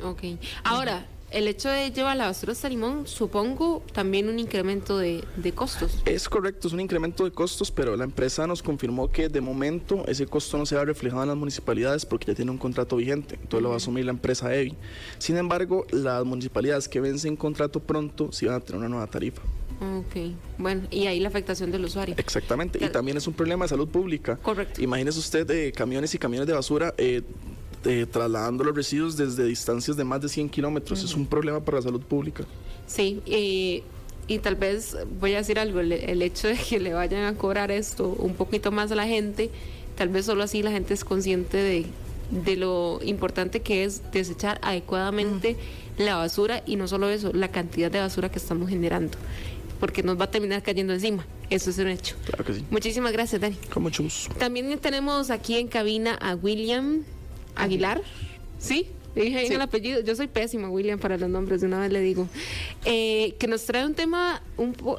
Ok. Ahora, el hecho de llevar la basura hasta Limón, supongo también un incremento de costos. Es correcto, es un incremento de costos, pero la empresa nos confirmó que de momento ese costo no se va reflejado en las municipalidades porque ya tiene un contrato vigente, entonces lo va a asumir la empresa EVI. Sin embargo, las municipalidades que vencen contrato pronto sí van a tener una nueva tarifa. Ok, bueno, y ahí la afectación del usuario. Exactamente, y también es un problema de salud pública. Correcto. Imagínese usted camiones y camiones de basura trasladando los residuos desde distancias de más de 100 kilómetros. Es un problema para la salud pública. Sí, y tal vez voy a decir algo, el hecho de que le vayan a cobrar esto un poquito más a la gente, tal vez solo así la gente es consciente de lo importante que es desechar adecuadamente la basura, y no solo eso, la cantidad de basura que estamos generando, porque nos va a terminar cayendo encima. Eso es un hecho. Claro que sí. Muchísimas gracias, Dani. Con mucho gusto. También tenemos aquí en cabina a William Aguilar. ¿Sí? Dije bien el apellido. Yo soy pésima, William, para los nombres, de una vez le digo. Que nos trae un tema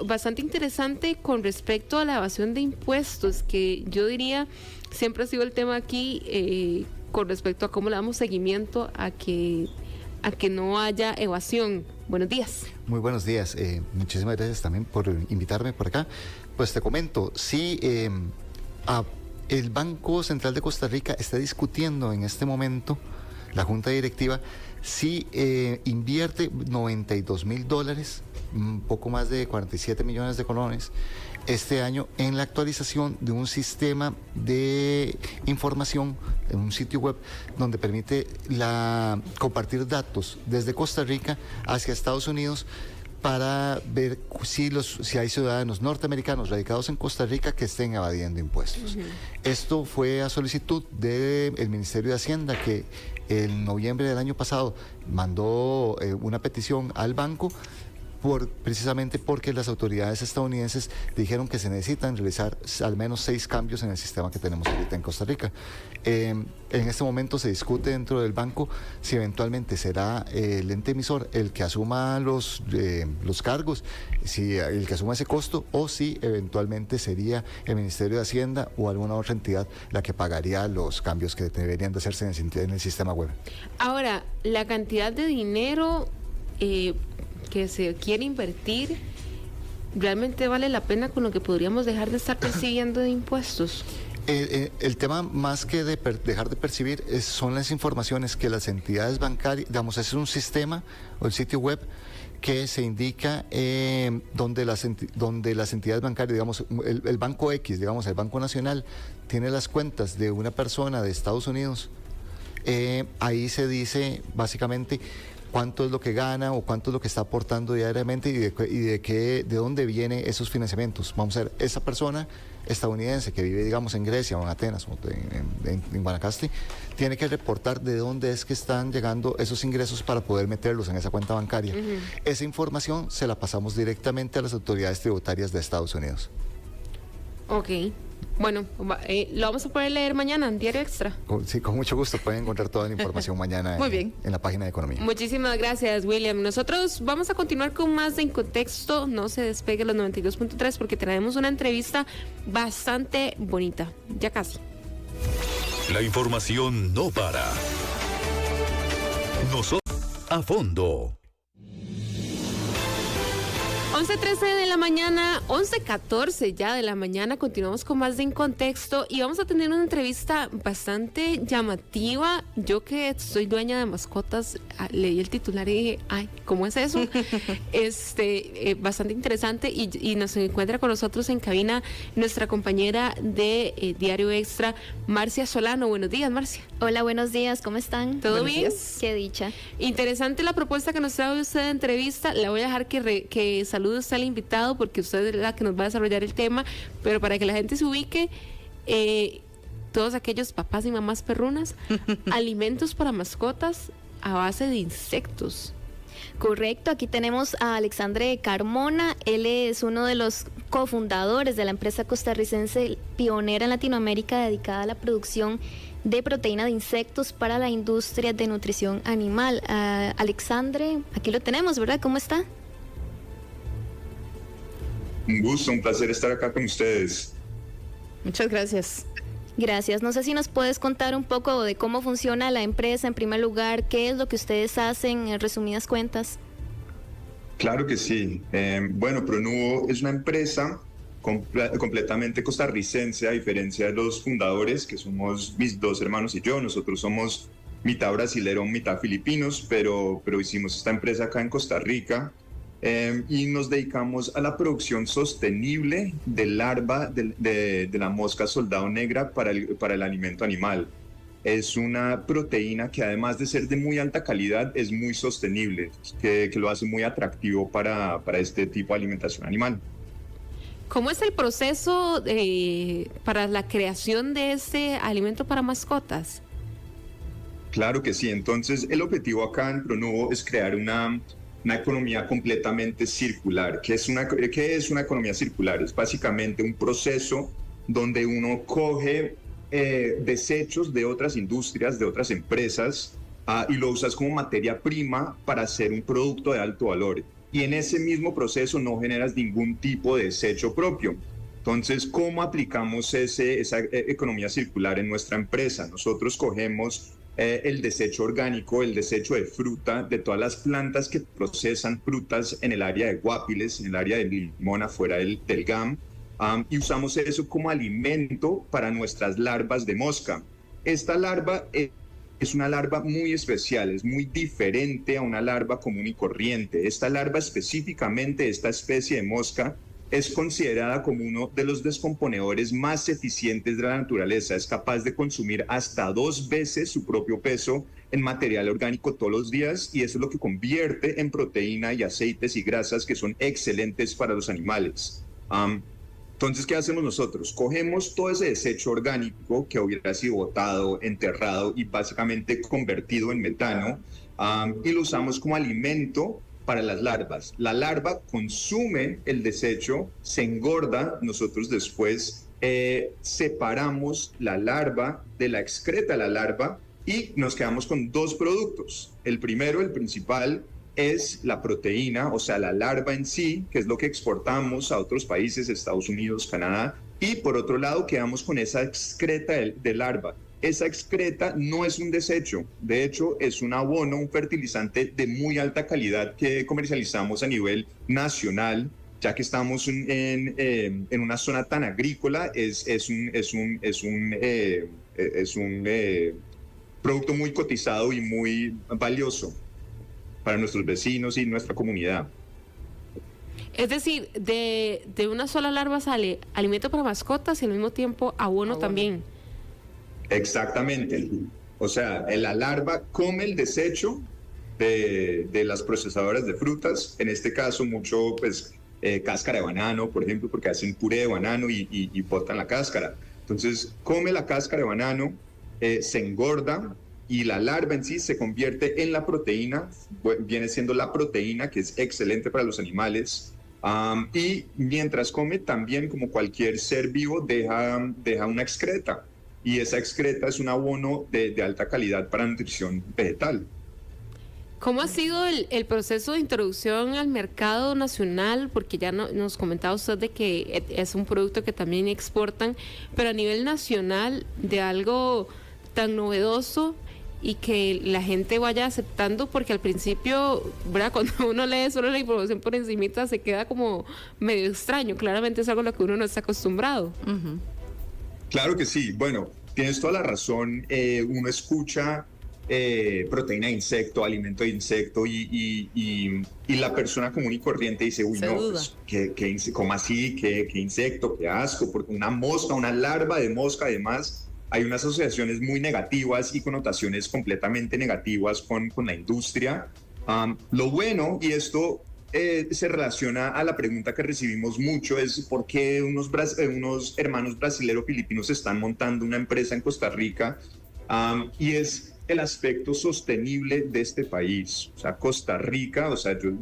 bastante interesante con respecto a la evasión de impuestos, que yo diría siempre ha sido el tema aquí con respecto a cómo le damos seguimiento a que no haya evasión. Buenos días. Muy buenos días. Muchísimas gracias también por invitarme por acá. Pues te comento, sí, el Banco Central de Costa Rica está discutiendo en este momento, la Junta Directiva, sí invierte $92,000, un poco más de 47 millones de colones, este año en la actualización de un sistema de información en un sitio web donde permite compartir datos desde Costa Rica hacia Estados Unidos para ver si hay ciudadanos norteamericanos radicados en Costa Rica que estén evadiendo impuestos. Esto fue a solicitud del Ministerio de Hacienda, que en noviembre del año pasado mandó una petición al banco precisamente porque las autoridades estadounidenses dijeron que se necesitan realizar al menos 6 cambios en el sistema que tenemos ahorita en Costa Rica. En este momento se discute dentro del banco si eventualmente será el ente emisor el que asuma los cargos, si el que asuma ese costo, o si eventualmente sería el Ministerio de Hacienda o alguna otra entidad la que pagaría los cambios que deberían de hacerse en el sistema web. Ahora, la cantidad de dinero que se quiere invertir, ¿realmente vale la pena con lo que podríamos dejar de estar percibiendo de impuestos? El tema, más que de dejar de percibir, son las informaciones que las entidades bancarias, digamos, es un sistema o el sitio web que se indica donde las entidades bancarias, digamos, el Banco X, digamos, el Banco Nacional, tiene las cuentas de una persona de Estados Unidos. Ahí se dice básicamente cuánto es lo que gana o cuánto es lo que está aportando diariamente y de dónde vienen esos financiamientos. Vamos a ver, esa persona estadounidense que vive, digamos, en Grecia o en Atenas o en Guanacaste, tiene que reportar de dónde es que están llegando esos ingresos para poder meterlos en esa cuenta bancaria. Esa información se la pasamos directamente a las autoridades tributarias de Estados Unidos. Ok. Bueno, lo vamos a poder leer mañana en Diario Extra. Sí, con mucho gusto. Pueden encontrar toda la información mañana en la página de Economía. Muchísimas gracias, William. Nosotros vamos a continuar con más de En Contexto. No se despegue los 92.3 porque traemos una entrevista bastante bonita. Ya casi. La información no para. Nosotros a fondo. 11:13 de la mañana, 11:14 ya de la mañana, continuamos con más de En Contexto y vamos a tener una entrevista bastante llamativa. Yo que soy dueña de mascotas, leí el titular y dije, ay, ¿cómo es eso? Bastante interesante y nos encuentra con nosotros en cabina nuestra compañera de Diario Extra, Marcia Solano. Buenos días, Marcia. Hola, buenos días, ¿cómo están? ¿Todo bien? Días. Qué dicha. Interesante la propuesta que nos trae usted de entrevista. La voy a dejar que salude usted al invitado porque usted es la que nos va a desarrollar el tema, pero para que la gente se ubique, todos aquellos papás y mamás perrunas, alimentos para mascotas a base de insectos. Correcto, aquí tenemos a Alexandre Carmona. Él es uno de los cofundadores de la empresa costarricense pionera en Latinoamérica dedicada a la producción de proteína de insectos para la industria de nutrición animal. Alexandre, aquí lo tenemos, ¿verdad? ¿Cómo está? Un gusto, un placer estar acá con ustedes. Muchas gracias. Gracias. No sé si nos puedes contar un poco de cómo funciona la empresa en primer lugar, qué es lo que ustedes hacen en resumidas cuentas. Claro que sí. Bueno, Pronuvo es una empresa completamente costarricense, a diferencia de los fundadores, que somos mis dos hermanos y yo. Nosotros somos mitad brasilero, mitad filipinos, pero hicimos esta empresa acá en Costa Rica. Y nos dedicamos a la producción sostenible de larva de la mosca soldado negra para el alimento animal. Es una proteína que además de ser de muy alta calidad es muy sostenible, que lo hace muy atractivo para este tipo de alimentación animal. ¿Cómo es el proceso para la creación de este alimento para mascotas? Claro que sí. Entonces el objetivo acá en Pronuvo es crear una economía completamente circular. ¿Qué es una economía circular? Es básicamente un proceso donde uno coge desechos de otras industrias, de otras empresas, y lo usas como materia prima para hacer un producto de alto valor. Y en ese mismo proceso no generas ningún tipo de desecho propio. Entonces, ¿cómo aplicamos esa economía circular en nuestra empresa? Nosotros cogemos el desecho orgánico, el desecho de fruta, de todas las plantas que procesan frutas en el área de Guapiles, en el área de Limón, afuera del GAM, y usamos eso como alimento para nuestras larvas de mosca. Esta larva es una larva muy especial, es muy diferente a una larva común y corriente. Esta larva específicamente, esta especie de mosca, es considerada como uno de los descomponedores más eficientes de la naturaleza. Es capaz de consumir hasta 2 veces su propio peso en material orgánico todos los días, y eso es lo que convierte en proteína y aceites y grasas que son excelentes para los animales. Entonces, ¿qué hacemos nosotros? Cogemos todo ese desecho orgánico que hubiera sido botado, enterrado y básicamente convertido en metano, y lo usamos como alimento para las larvas. La larva consume el desecho, se engorda, nosotros después separamos la larva de la excreta de la larva y nos quedamos con 2 productos. El primero, el principal, es la proteína, o sea, la larva en sí, que es lo que exportamos a otros países, Estados Unidos, Canadá, y por otro lado quedamos con esa excreta de larva. Esa excreta no es un desecho, de hecho es un abono, un fertilizante de muy alta calidad que comercializamos a nivel nacional, ya que estamos en una zona tan agrícola. Es un producto muy cotizado y muy valioso para nuestros vecinos y nuestra comunidad. Es decir, de una sola larva sale alimento para mascotas y al mismo tiempo abono también. Exactamente. O sea, la larva come el desecho de las procesadoras de frutas, en este caso mucho cáscara de banano, por ejemplo, porque hacen puré de banano y botan la cáscara. Entonces, come la cáscara de banano, se engorda, y la larva en sí se convierte en la proteína, viene siendo la proteína que es excelente para los animales, y mientras come también, como cualquier ser vivo, deja una excreta, y esa excreta es un abono de alta calidad para nutrición vegetal. ¿Cómo ha sido el proceso de introducción al mercado nacional? Porque ya nos comentaba usted de que es un producto que también exportan, pero a nivel nacional, de algo tan novedoso y que la gente vaya aceptando, porque al principio, ¿verdad? Cuando uno lee solo la información por encimita se queda como medio extraño. Claramente es algo a lo que uno no está acostumbrado. Claro que sí. Bueno, tienes toda la razón. Uno escucha proteína de insecto, alimento de insecto y la persona común y corriente dice, uy, no, pues, ¿cómo así? ¿Qué insecto? ¿Qué asco? Porque una mosca, una larva de mosca, además, hay unas asociaciones muy negativas y connotaciones completamente negativas con la industria. Lo bueno, y esto se relaciona a la pregunta que recibimos mucho, es por qué unos hermanos brasileños-filipinos están montando una empresa en Costa Rica, y es el aspecto sostenible de este país. O sea, Costa Rica, o sea, yo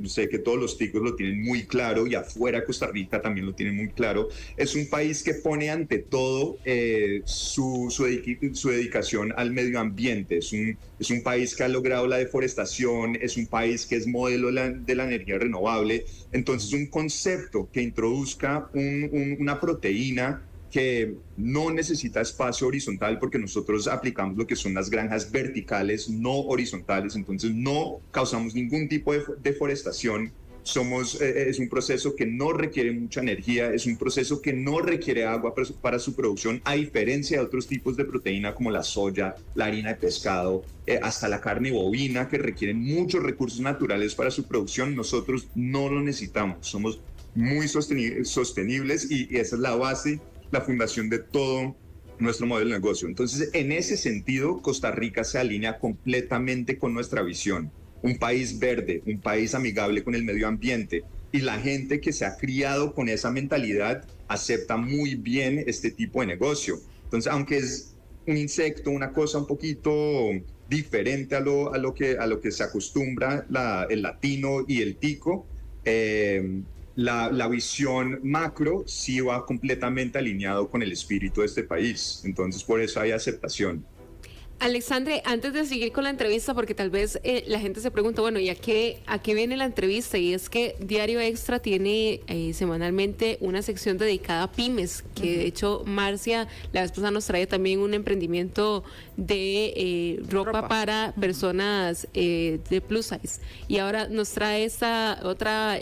sé que todos los ticos lo tienen muy claro y afuera de Costa Rica también lo tienen muy claro. Es un país que pone ante todo su dedicación al medio ambiente. Es un país que ha logrado la deforestación, es un país que es modelo de la energía renovable. Entonces, un concepto que introduzca una proteína que no necesita espacio horizontal, porque nosotros aplicamos lo que son las granjas verticales, no horizontales, entonces no causamos ningún tipo de deforestación. Es un proceso que no requiere mucha energía, es un proceso que no requiere agua para su producción, a diferencia de otros tipos de proteína como la soya, la harina de pescado, hasta la carne bovina, que requieren muchos recursos naturales para su producción. Nosotros no lo necesitamos, somos muy sostenibles y esa es la base, la fundación de todo nuestro modelo de negocio. Entonces, en ese sentido, Costa Rica se alinea completamente con nuestra visión. Un país verde, un país amigable con el medio ambiente, y la gente que se ha criado con esa mentalidad acepta muy bien este tipo de negocio. Entonces, aunque es un insecto, una cosa un poquito diferente a lo que se acostumbra el latino y el tico, la visión macro sí va completamente alineado con el espíritu de este país. Entonces, por eso hay aceptación. Alexandre, antes de seguir con la entrevista, porque tal vez la gente se pregunta, bueno, ¿y a qué viene la entrevista? Y es que Diario Extra tiene semanalmente una sección dedicada a pymes, que de hecho Marcia la vez pasada nos trae también un emprendimiento de ropa para personas de plus size. Y ahora nos trae esta otra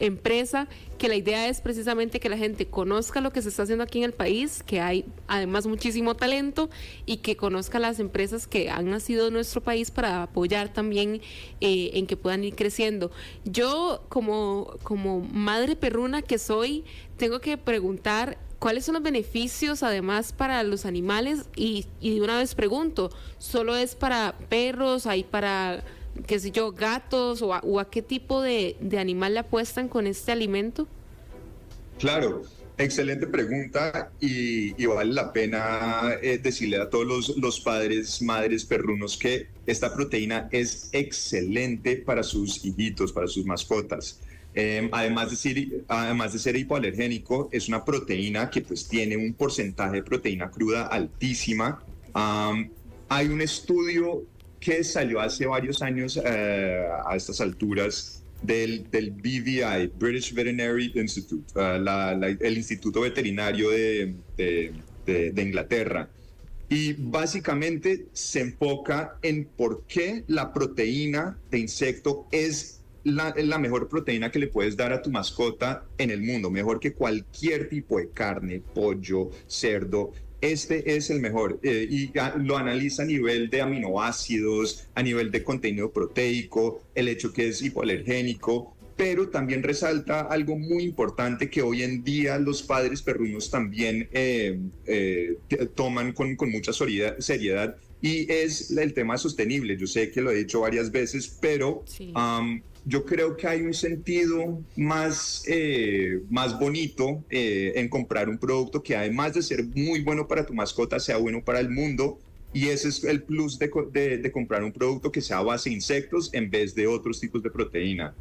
empresa, que la idea es precisamente que la gente conozca lo que se está haciendo aquí en el país, que hay además muchísimo talento, y que conozca las empresas que han nacido en nuestro país para apoyar también en que puedan ir creciendo. Yo, como madre perruna que soy, tengo que preguntar cuáles son los beneficios además para los animales, y de una vez pregunto, ¿solo es para perros, hay para, qué sé yo, gatos, o a qué tipo de animal le apuestan con este alimento? Claro, excelente pregunta, y vale la pena decirle a todos los padres, madres perrunos, que esta proteína es excelente para sus hijitos, para sus mascotas. Además de ser hipoalergénico, es una proteína que pues tiene un porcentaje de proteína cruda altísima. Hay un estudio que salió hace varios años a estas alturas del BVI, British Veterinary Institute, el Instituto Veterinario de Inglaterra. Y básicamente se enfoca en por qué la proteína de insecto es la mejor proteína que le puedes dar a tu mascota en el mundo, mejor que cualquier tipo de carne, pollo, cerdo. Este es el mejor, y lo analiza a nivel de aminoácidos, a nivel de contenido proteico, el hecho que es hipoalergénico, pero también resalta algo muy importante que hoy en día los padres perrunos también toman con mucha seriedad, y es el tema sostenible. Yo sé que lo he dicho varias veces, pero sí. Yo creo que hay un sentido más bonito en comprar un producto que, además de ser muy bueno para tu mascota, sea bueno para el mundo, y ese es el plus de comprar un producto que sea a base de insectos en vez de otros tipos de proteína.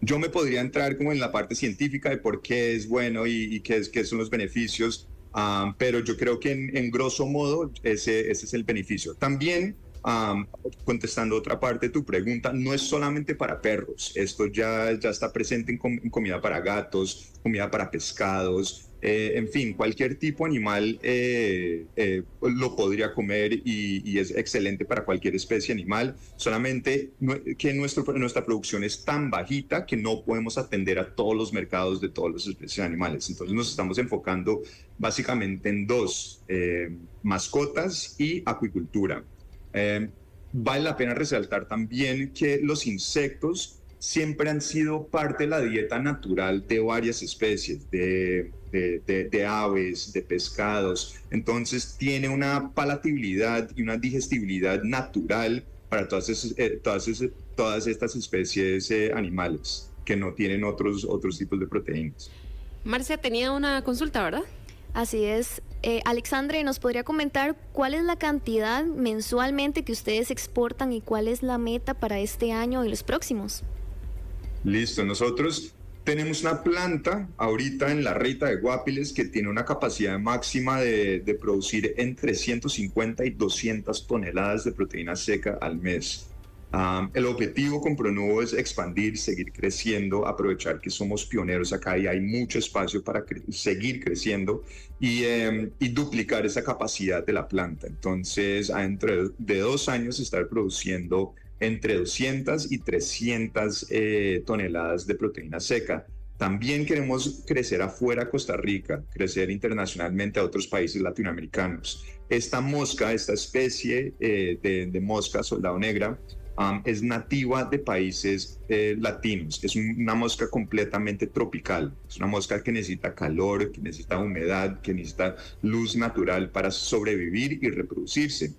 Yo me podría entrar como en la parte científica de por qué es bueno y qué son los beneficios, pero yo creo que en grosso modo ese es el beneficio. También, contestando otra parte de tu pregunta, no es solamente para perros, esto ya está presente en comida para gatos, comida para pescados, en fin, cualquier tipo de animal lo podría comer y es excelente para cualquier especie animal, solamente que nuestra producción es tan bajita que no podemos atender a todos los mercados de todas las especies animales. Entonces nos estamos enfocando básicamente en dos, mascotas y acuicultura. Vale la pena resaltar también que los insectos siempre han sido parte de la dieta natural de varias especies, de aves, de pescados. Entonces tiene una palatabilidad y una digestibilidad natural para todas estas especies animales que no tienen otros tipos de proteínas. Marcia tenía una consulta, ¿verdad? Así es. Alexandre, ¿nos podría comentar cuál es la cantidad mensualmente que ustedes exportan y cuál es la meta para este año y los próximos? Listo, nosotros tenemos una planta ahorita en la Rita de Guapiles que tiene una capacidad máxima de producir entre 150 y 200 toneladas de proteína seca al mes. El objetivo con Pronuvo es expandir, seguir creciendo, aprovechar que somos pioneros acá y hay mucho espacio para seguir creciendo y duplicar esa capacidad de la planta. Entonces, dentro de 2 años estar produciendo entre 200 y 300 toneladas de proteína seca. También queremos crecer afuera de Costa Rica, crecer internacionalmente a otros países latinoamericanos. Esta especie de mosca soldado negra, es nativa de países latinos. Es una mosca completamente tropical. Es una mosca que necesita calor, que necesita humedad, que necesita luz natural para sobrevivir y reproducirse.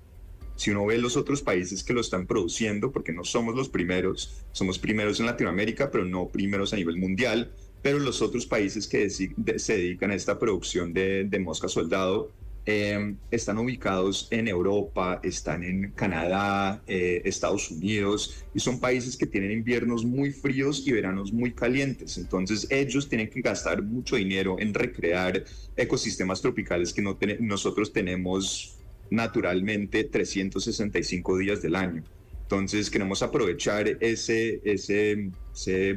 Si uno ve los otros países que lo están produciendo, porque no somos los primeros, somos primeros en Latinoamérica, pero no primeros a nivel mundial, pero los otros países que se dedican a esta producción de mosca soldado están ubicados en Europa, están en Canadá, Estados Unidos, y son países que tienen inviernos muy fríos y veranos muy calientes. Entonces ellos tienen que gastar mucho dinero en recrear ecosistemas tropicales que nosotros tenemos naturalmente 365 días del año. Entonces queremos aprovechar ese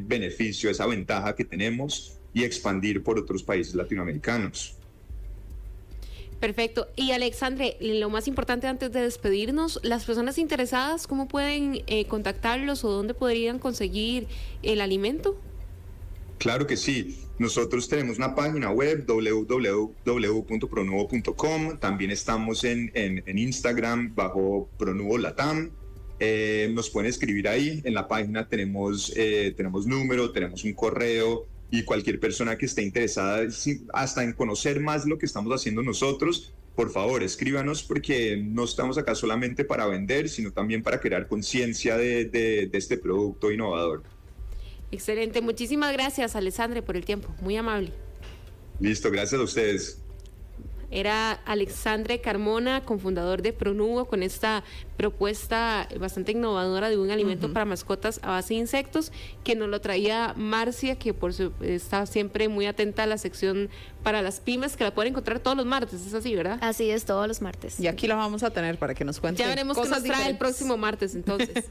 beneficio, esa ventaja que tenemos y expandir por otros países latinoamericanos. Perfecto. Y Alexandre, lo más importante antes de despedirnos, las personas interesadas, ¿cómo pueden contactarlos o dónde podrían conseguir el alimento? Claro que sí. Nosotros tenemos una página web www.pronuvo.com. También estamos en Instagram bajo Pronuvo Latam. Nos pueden escribir ahí. En la página tenemos número, tenemos un correo. Y cualquier persona que esté interesada hasta en conocer más lo que estamos haciendo nosotros, por favor, escríbanos, porque no estamos acá solamente para vender, sino también para crear conciencia de este producto innovador. Excelente. Muchísimas gracias, Alexandre, por el tiempo. Muy amable. Listo, gracias a ustedes. Era Alexandre Carmona, cofundador de Pronuvo, con esta propuesta bastante innovadora de un alimento para mascotas a base de insectos, que nos lo traía Marcia, que está siempre muy atenta a la sección para las pymes, que la pueden encontrar todos los martes, ¿es así, verdad? Así es, todos los martes. Y aquí la vamos a tener para que nos cuente. Ya veremos qué nos trae el próximo martes, entonces.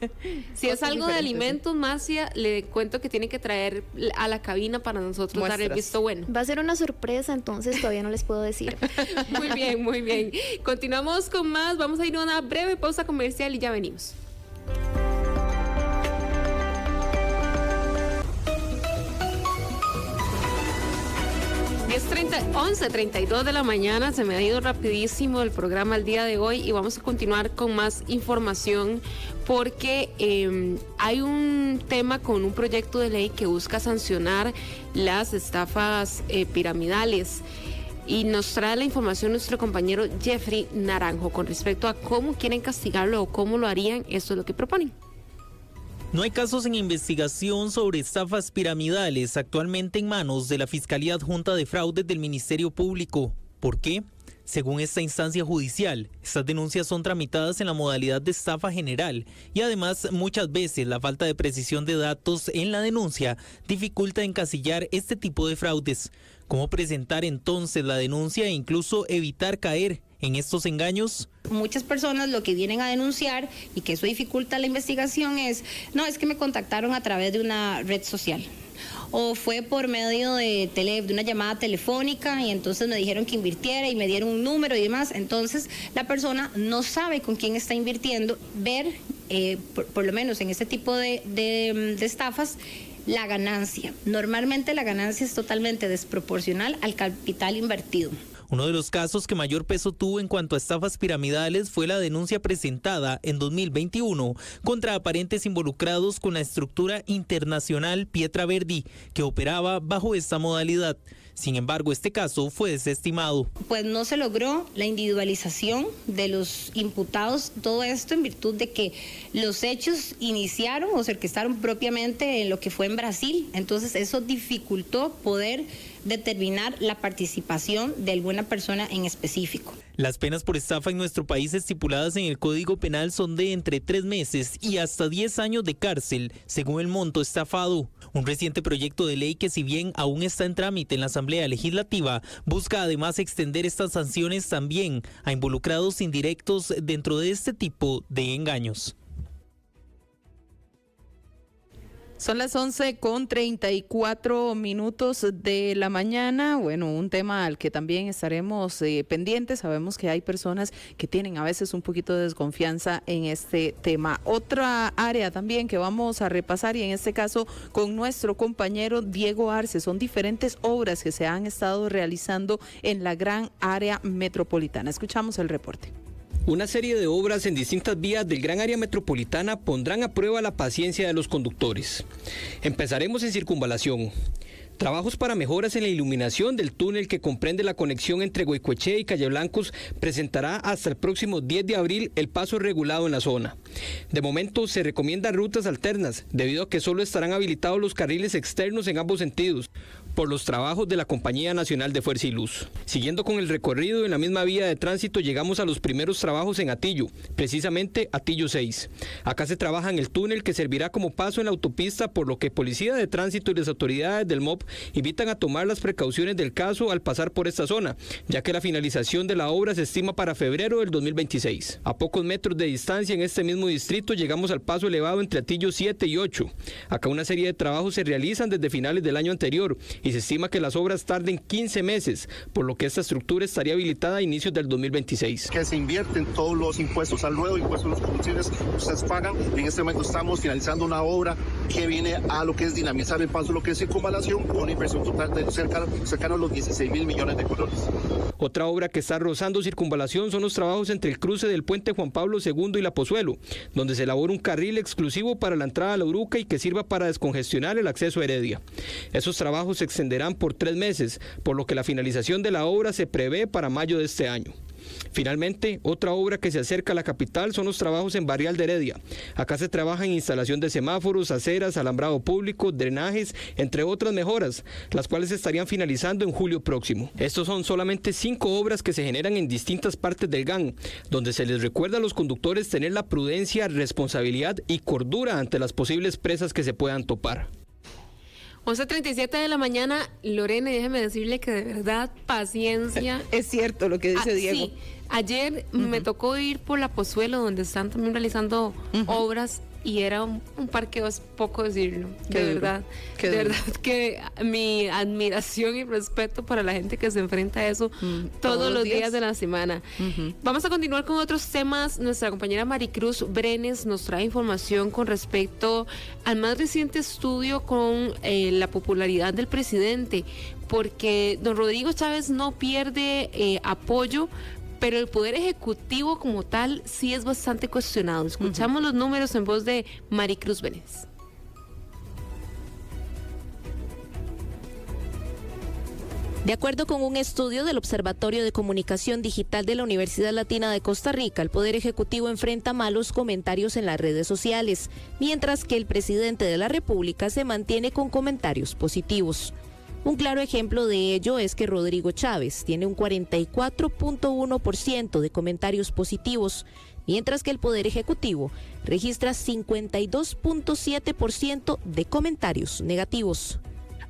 Si es algo de alimentos, Marcia, le cuento que tiene que traer a la cabina para nosotros dar el visto bueno. Va a ser una sorpresa, entonces todavía no les puedo decir. Muy bien, muy bien. Continuamos con más. Vamos a ir a una breve pausa comercial y ya venimos. Es 11:32 de la mañana, se me ha ido rapidísimo el programa el día de hoy y vamos a continuar con más información porque hay un tema con un proyecto de ley que busca sancionar las estafas piramidales. Y nos trae la información nuestro compañero Jeffrey Naranjo con respecto a cómo quieren castigarlo o cómo lo harían. Esto es lo que proponen. No hay casos en investigación sobre estafas piramidales actualmente en manos de la Fiscalía Adjunta de Fraudes del Ministerio Público. ¿Por qué? Según esta instancia judicial, estas denuncias son tramitadas en la modalidad de estafa general y además muchas veces la falta de precisión de datos en la denuncia dificulta encasillar este tipo de fraudes. ¿Cómo presentar entonces la denuncia e incluso evitar caer en estos engaños? Muchas personas lo que vienen a denunciar y que eso dificulta la investigación es que me contactaron a través de una red social. o fue por medio de una llamada telefónica y entonces me dijeron que invirtiera y me dieron un número y demás. Entonces la persona no sabe con quién está invirtiendo. Ver, por lo menos en este tipo de estafas, la ganancia. Normalmente la ganancia es totalmente desproporcional al capital invertido. Uno de los casos que mayor peso tuvo en cuanto a estafas piramidales fue la denuncia presentada en 2021 contra aparentes involucrados con la estructura internacional Pietra Verdi, que operaba bajo esta modalidad. Sin embargo, este caso fue desestimado. Pues no se logró la individualización de los imputados, todo esto en virtud de que los hechos iniciaron o se orquestaron propiamente en lo que fue en Brasil. Entonces eso dificultó poder determinar la participación de alguna persona en específico. Las penas por estafa en nuestro país estipuladas en el Código Penal son de entre 3 meses y hasta 10 años de cárcel, según el monto estafado. Un reciente proyecto de ley que, si bien aún está en trámite en la Asamblea Legislativa, busca además extender estas sanciones también a involucrados indirectos dentro de este tipo de engaños. Son las 11:34 de la mañana. Bueno, un tema al que también estaremos pendientes. Sabemos que hay personas que tienen a veces un poquito de desconfianza en este tema. Otra área también que vamos a repasar, y en este caso con nuestro compañero Diego Arce, son diferentes obras que se han estado realizando en la gran área metropolitana. Escuchamos el reporte. Una serie de obras en distintas vías del gran área metropolitana pondrán a prueba la paciencia de los conductores. Empezaremos en Circunvalación. Trabajos para mejoras en la iluminación del túnel que comprende la conexión entre Goicoechea y Calle Blancos presentará hasta el próximo 10 de abril el paso regulado en la zona. De momento se recomiendan rutas alternas, debido a que solo estarán habilitados los carriles externos en ambos sentidos, por los trabajos de la Compañía Nacional de Fuerza y Luz. Siguiendo con el recorrido en la misma vía de tránsito, llegamos a los primeros trabajos en Atillo, precisamente Atillo 6. Acá se trabaja en el túnel que servirá como paso en la autopista, por lo que Policía de Tránsito y las autoridades del MOP invitan a tomar las precauciones del caso al pasar por esta zona, ya que la finalización de la obra se estima para febrero del 2026. A pocos metros de distancia en este mismo distrito llegamos al paso elevado entre Atillo 7 y 8. Acá una serie de trabajos se realizan desde finales del año anterior y se estima que las obras tarden 15 meses, por lo que esta estructura estaría habilitada a inicios del 2026. Que se invierten todos los impuestos al ruedo, impuestos a los combustibles, ustedes pagan. En este momento estamos finalizando una obra que viene a lo que es dinamizar el paso, lo que es Circunvalación, con una inversión total de cercano a los 16.000 millones de colones. Otra obra que está rozando Circunvalación son los trabajos entre el cruce del puente Juan Pablo II y La Pozuelo, donde se elabora un carril exclusivo para la entrada a La Uruca y que sirva para descongestionar el acceso a Heredia. Esos trabajos se extenderán por 3 meses, por lo que la finalización de la obra se prevé para mayo de este año. Finalmente, otra obra que se acerca a la capital son los trabajos en Barrial de Heredia. Acá se trabaja en instalación de semáforos, aceras, alambrado público, drenajes, entre otras mejoras, las cuales se estarían finalizando en julio próximo. Estos son solamente 5 obras que se generan en distintas partes del GAN, donde se les recuerda a los conductores tener la prudencia, responsabilidad y cordura ante las posibles presas que se puedan topar. 11:37 de la mañana, Lorena, déjeme decirle que de verdad, paciencia. Es cierto lo que dice Diego. Sí, ayer me tocó ir por La Pozuelo, donde están también realizando obras, y era un parqueo, es poco decirlo, de verdad que mi admiración y respeto para la gente que se enfrenta a eso todos los días de la semana. Vamos a continuar con otros temas. Nuestra compañera Maricruz Brenes nos trae información con respecto al más reciente estudio con la popularidad del presidente, porque don Rodrigo Chávez no pierde apoyo, pero el Poder Ejecutivo como tal sí es bastante cuestionado. Escuchamos los números en voz de Maricruz Vélez. De acuerdo con un estudio del Observatorio de Comunicación Digital de la Universidad Latina de Costa Rica, el Poder Ejecutivo enfrenta malos comentarios en las redes sociales, mientras que el presidente de la República se mantiene con comentarios positivos. Un claro ejemplo de ello es que Rodrigo Chávez tiene un 44.1% de comentarios positivos, mientras que el Poder Ejecutivo registra 52.7% de comentarios negativos.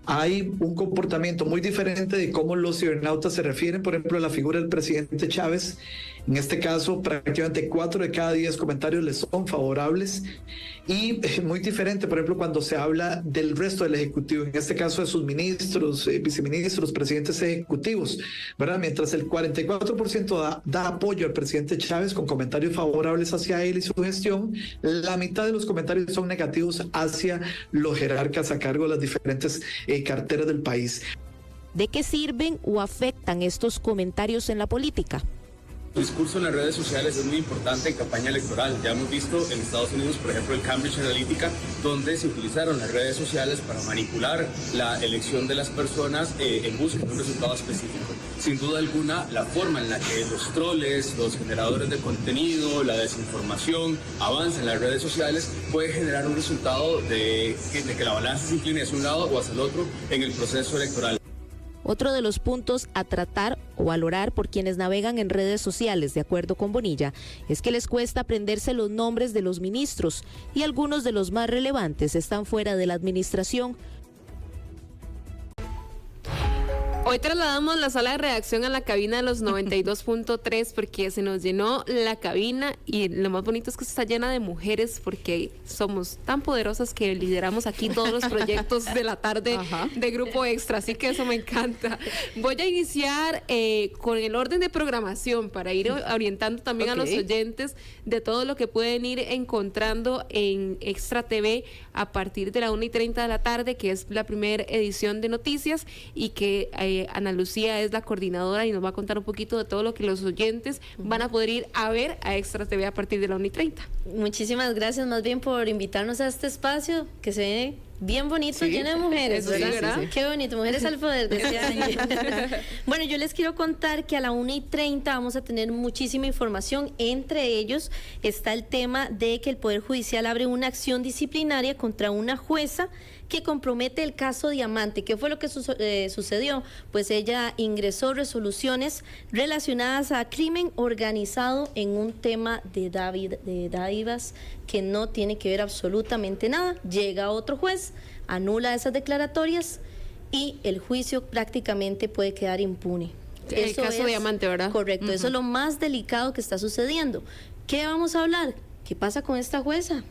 Hay un comportamiento muy diferente de cómo los cibernautas se refieren, por ejemplo, a la figura del presidente Chávez, En este caso, prácticamente 4 de cada 10 comentarios les son favorables, y muy diferente, por ejemplo, cuando se habla del resto del Ejecutivo, en este caso de sus ministros, viceministros, presidentes ejecutivos, ¿verdad? Mientras el 44% da apoyo al presidente Chávez con comentarios favorables hacia él y su gestión, la mitad de los comentarios son negativos hacia los jerarcas a cargo de las diferentes carteras del país. ¿De qué sirven o afectan estos comentarios en la política? El discurso en las redes sociales es muy importante en campaña electoral. Ya hemos visto en Estados Unidos, por ejemplo, el Cambridge Analytica, donde se utilizaron las redes sociales para manipular la elección de las personas en busca de un resultado específico. Sin duda alguna, la forma en la que los troles, los generadores de contenido, la desinformación avanzan en las redes sociales puede generar un resultado de que la balanza se incline hacia un lado o hacia el otro en el proceso electoral. Otro de los puntos a tratar o valorar por quienes navegan en redes sociales, de acuerdo con Bonilla, es que les cuesta aprenderse los nombres de los ministros y algunos de los más relevantes están fuera de la administración. Hoy trasladamos la sala de redacción a la cabina de los 92.3 porque se nos llenó la cabina, y lo más bonito es que está llena de mujeres porque somos tan poderosas que lideramos aquí todos los proyectos de la tarde de Grupo Extra, así que eso me encanta. Voy a iniciar con el orden de programación para ir orientando también a los oyentes de todo lo que pueden ir encontrando en Extra TV a partir de la 1:30 de la tarde, que es la primera edición de noticias, y que Ana Lucía es la coordinadora y nos va a contar un poquito de todo lo que los oyentes van a poder ir a ver a Extra TV a partir de la 1:30. Muchísimas gracias más bien por invitarnos a este espacio que se ve bien bonito, lleno de mujeres, ¿verdad? Sí, ¿verdad? Qué bonito, mujeres al poder de este año. Bueno, yo les quiero contar que a la 1:30 vamos a tener muchísima información. Entre ellos está el tema de que el Poder Judicial abre una acción disciplinaria contra una jueza que compromete el caso Diamante. ¿Qué fue lo que sucedió? Pues ella ingresó resoluciones relacionadas a crimen organizado en un tema de dádivas que no tiene que ver absolutamente nada. Llega otro juez, anula esas declaratorias y el juicio prácticamente puede quedar impune. El caso Diamante, ¿verdad? Correcto, eso es lo más delicado que está sucediendo. ¿Qué vamos a hablar? ¿Qué pasa con esta jueza?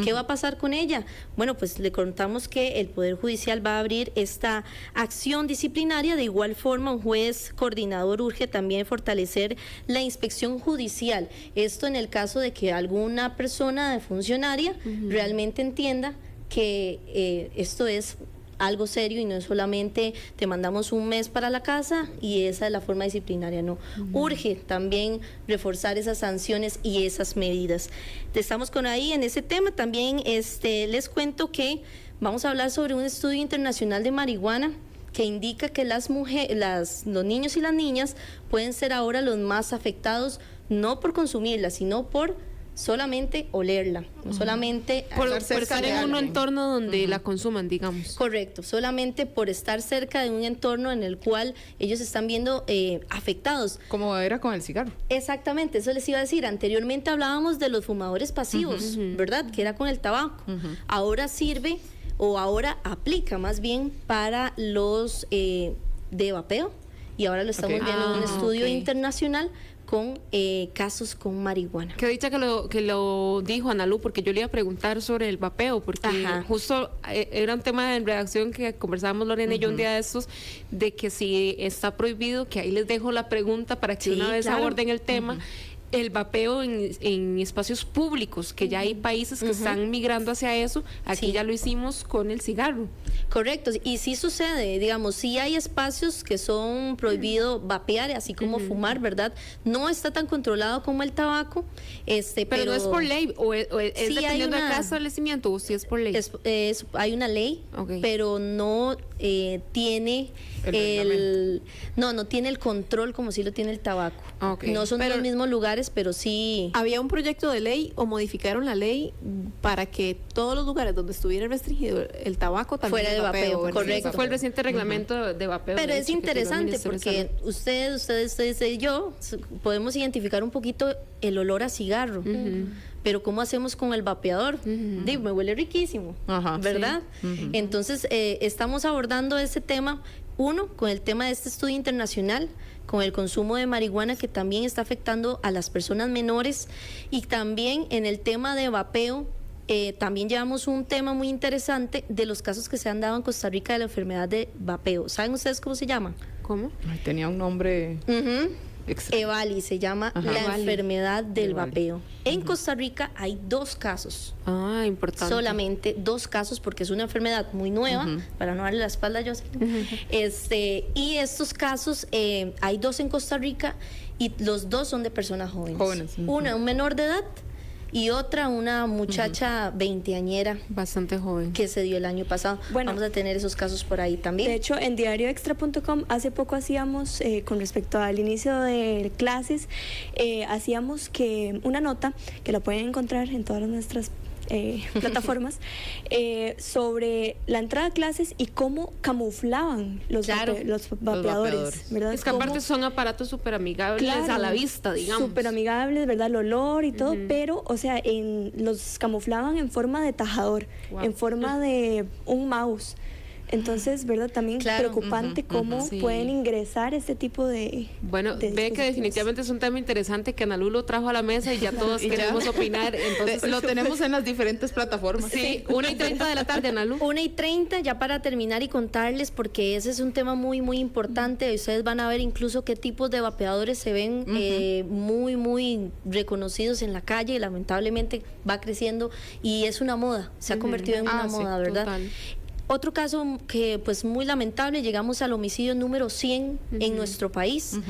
¿Qué va a pasar con ella? Bueno, pues le contamos que el Poder Judicial va a abrir esta acción disciplinaria. De igual forma, un juez coordinador urge también fortalecer la inspección judicial. Esto en el caso de que alguna persona funcionaria realmente entienda que esto es algo serio y no es solamente te mandamos un mes para la casa y esa es la forma disciplinaria, no. Urge también reforzar esas sanciones y esas medidas. Estamos con ahí en ese tema. También les cuento que vamos a hablar sobre un estudio internacional de marihuana que indica que los niños y las niñas pueden ser ahora los más afectados, no por consumirla, sino por solamente olerla, no solamente por estar en un entorno donde la consuman, digamos. Correcto, solamente por estar cerca de un entorno en el cual ellos están viendo afectados. Como era con el cigarro. Exactamente, eso les iba a decir. Anteriormente hablábamos de los fumadores pasivos, ¿verdad? Que era con el tabaco. Ahora sirve, o ahora aplica más bien para los de vapeo, y ahora lo estamos viendo en un estudio internacional con casos con marihuana. Qué dicha que lo dijo Ana Lu, porque yo le iba a preguntar sobre el vapeo, porque justo era un tema en redacción que conversábamos Lorena y yo un día de estos, de que si está prohibido, que ahí les dejo la pregunta para que una vez aborden el tema. El vapeo en espacios públicos, que ya hay países que están migrando hacia eso. Aquí ya lo hicimos con el cigarro. Correcto, y sí sucede, digamos, sí hay espacios que son prohibido vapear, así como fumar, ¿verdad? No está tan controlado como el tabaco, pero no es por ley, o es sí dependiendo de cada establecimiento, o si es por ley. Hay una ley, pero no tiene no tiene el control como sí lo tiene el tabaco. No son los mismos lugares, pero sí. Había un proyecto de ley o modificaron la ley para que todos los lugares donde estuviera restringido el tabaco también fuera de vapeo, correcto. Ese fue el reciente reglamento de vapeo. Pero es interesante porque ustedes y yo podemos identificar un poquito el olor a cigarro. Pero ¿cómo hacemos con el vapeador? Me huele riquísimo, ¿verdad? Entonces, estamos abordando ese tema. Uno, con el tema de este estudio internacional, con el consumo de marihuana que también está afectando a las personas menores, y también en el tema de vapeo. También llevamos un tema muy interesante de los casos que se han dado en Costa Rica de la enfermedad de vapeo. ¿Saben ustedes cómo se llama? ¿Cómo? Ay, tenía un nombre... EVALI se llama. Ajá. La enfermedad del vapeo. En Costa Rica hay 2 casos. Ah, importante. Solamente 2 casos, porque es una enfermedad muy nueva, para no darle la espalda a Jocelyn. Y estos casos, hay 2 en Costa Rica, y los 2 son de personas jóvenes. Una, un menor de edad, y otra, una muchacha veinteañera, bastante joven, que se dio el año pasado. Bueno, vamos a tener esos casos por ahí también. De hecho, en diarioextra.com hace poco hacíamos, con respecto al inicio de clases, hacíamos que una nota que la pueden encontrar en todas nuestras plataformas, sobre la entrada a clases y cómo camuflaban los vapeadores, ¿verdad? Es que aparte son aparatos súper amigables a la vista, digamos. Súper amigables, ¿verdad? El olor y todo, pero, o sea, los camuflaban en forma de tajador, en forma de un mouse. Entonces, ¿verdad? También preocupante cómo pueden ingresar este tipo de... Bueno, ve que definitivamente es un tema interesante que Analu lo trajo a la mesa y ya todos queremos opinar. Entonces lo tenemos en las diferentes plataformas. Sí, 1:30 de la tarde, Analu. 1:30, ya para terminar y contarles, porque ese es un tema muy, muy importante. Ustedes van a ver incluso qué tipos de vapeadores se ven muy, muy reconocidos en la calle. Lamentablemente va creciendo y es una moda, se ha convertido en una moda, ¿verdad? Total. Otro caso que pues muy lamentable, llegamos al homicidio número 100 en nuestro país.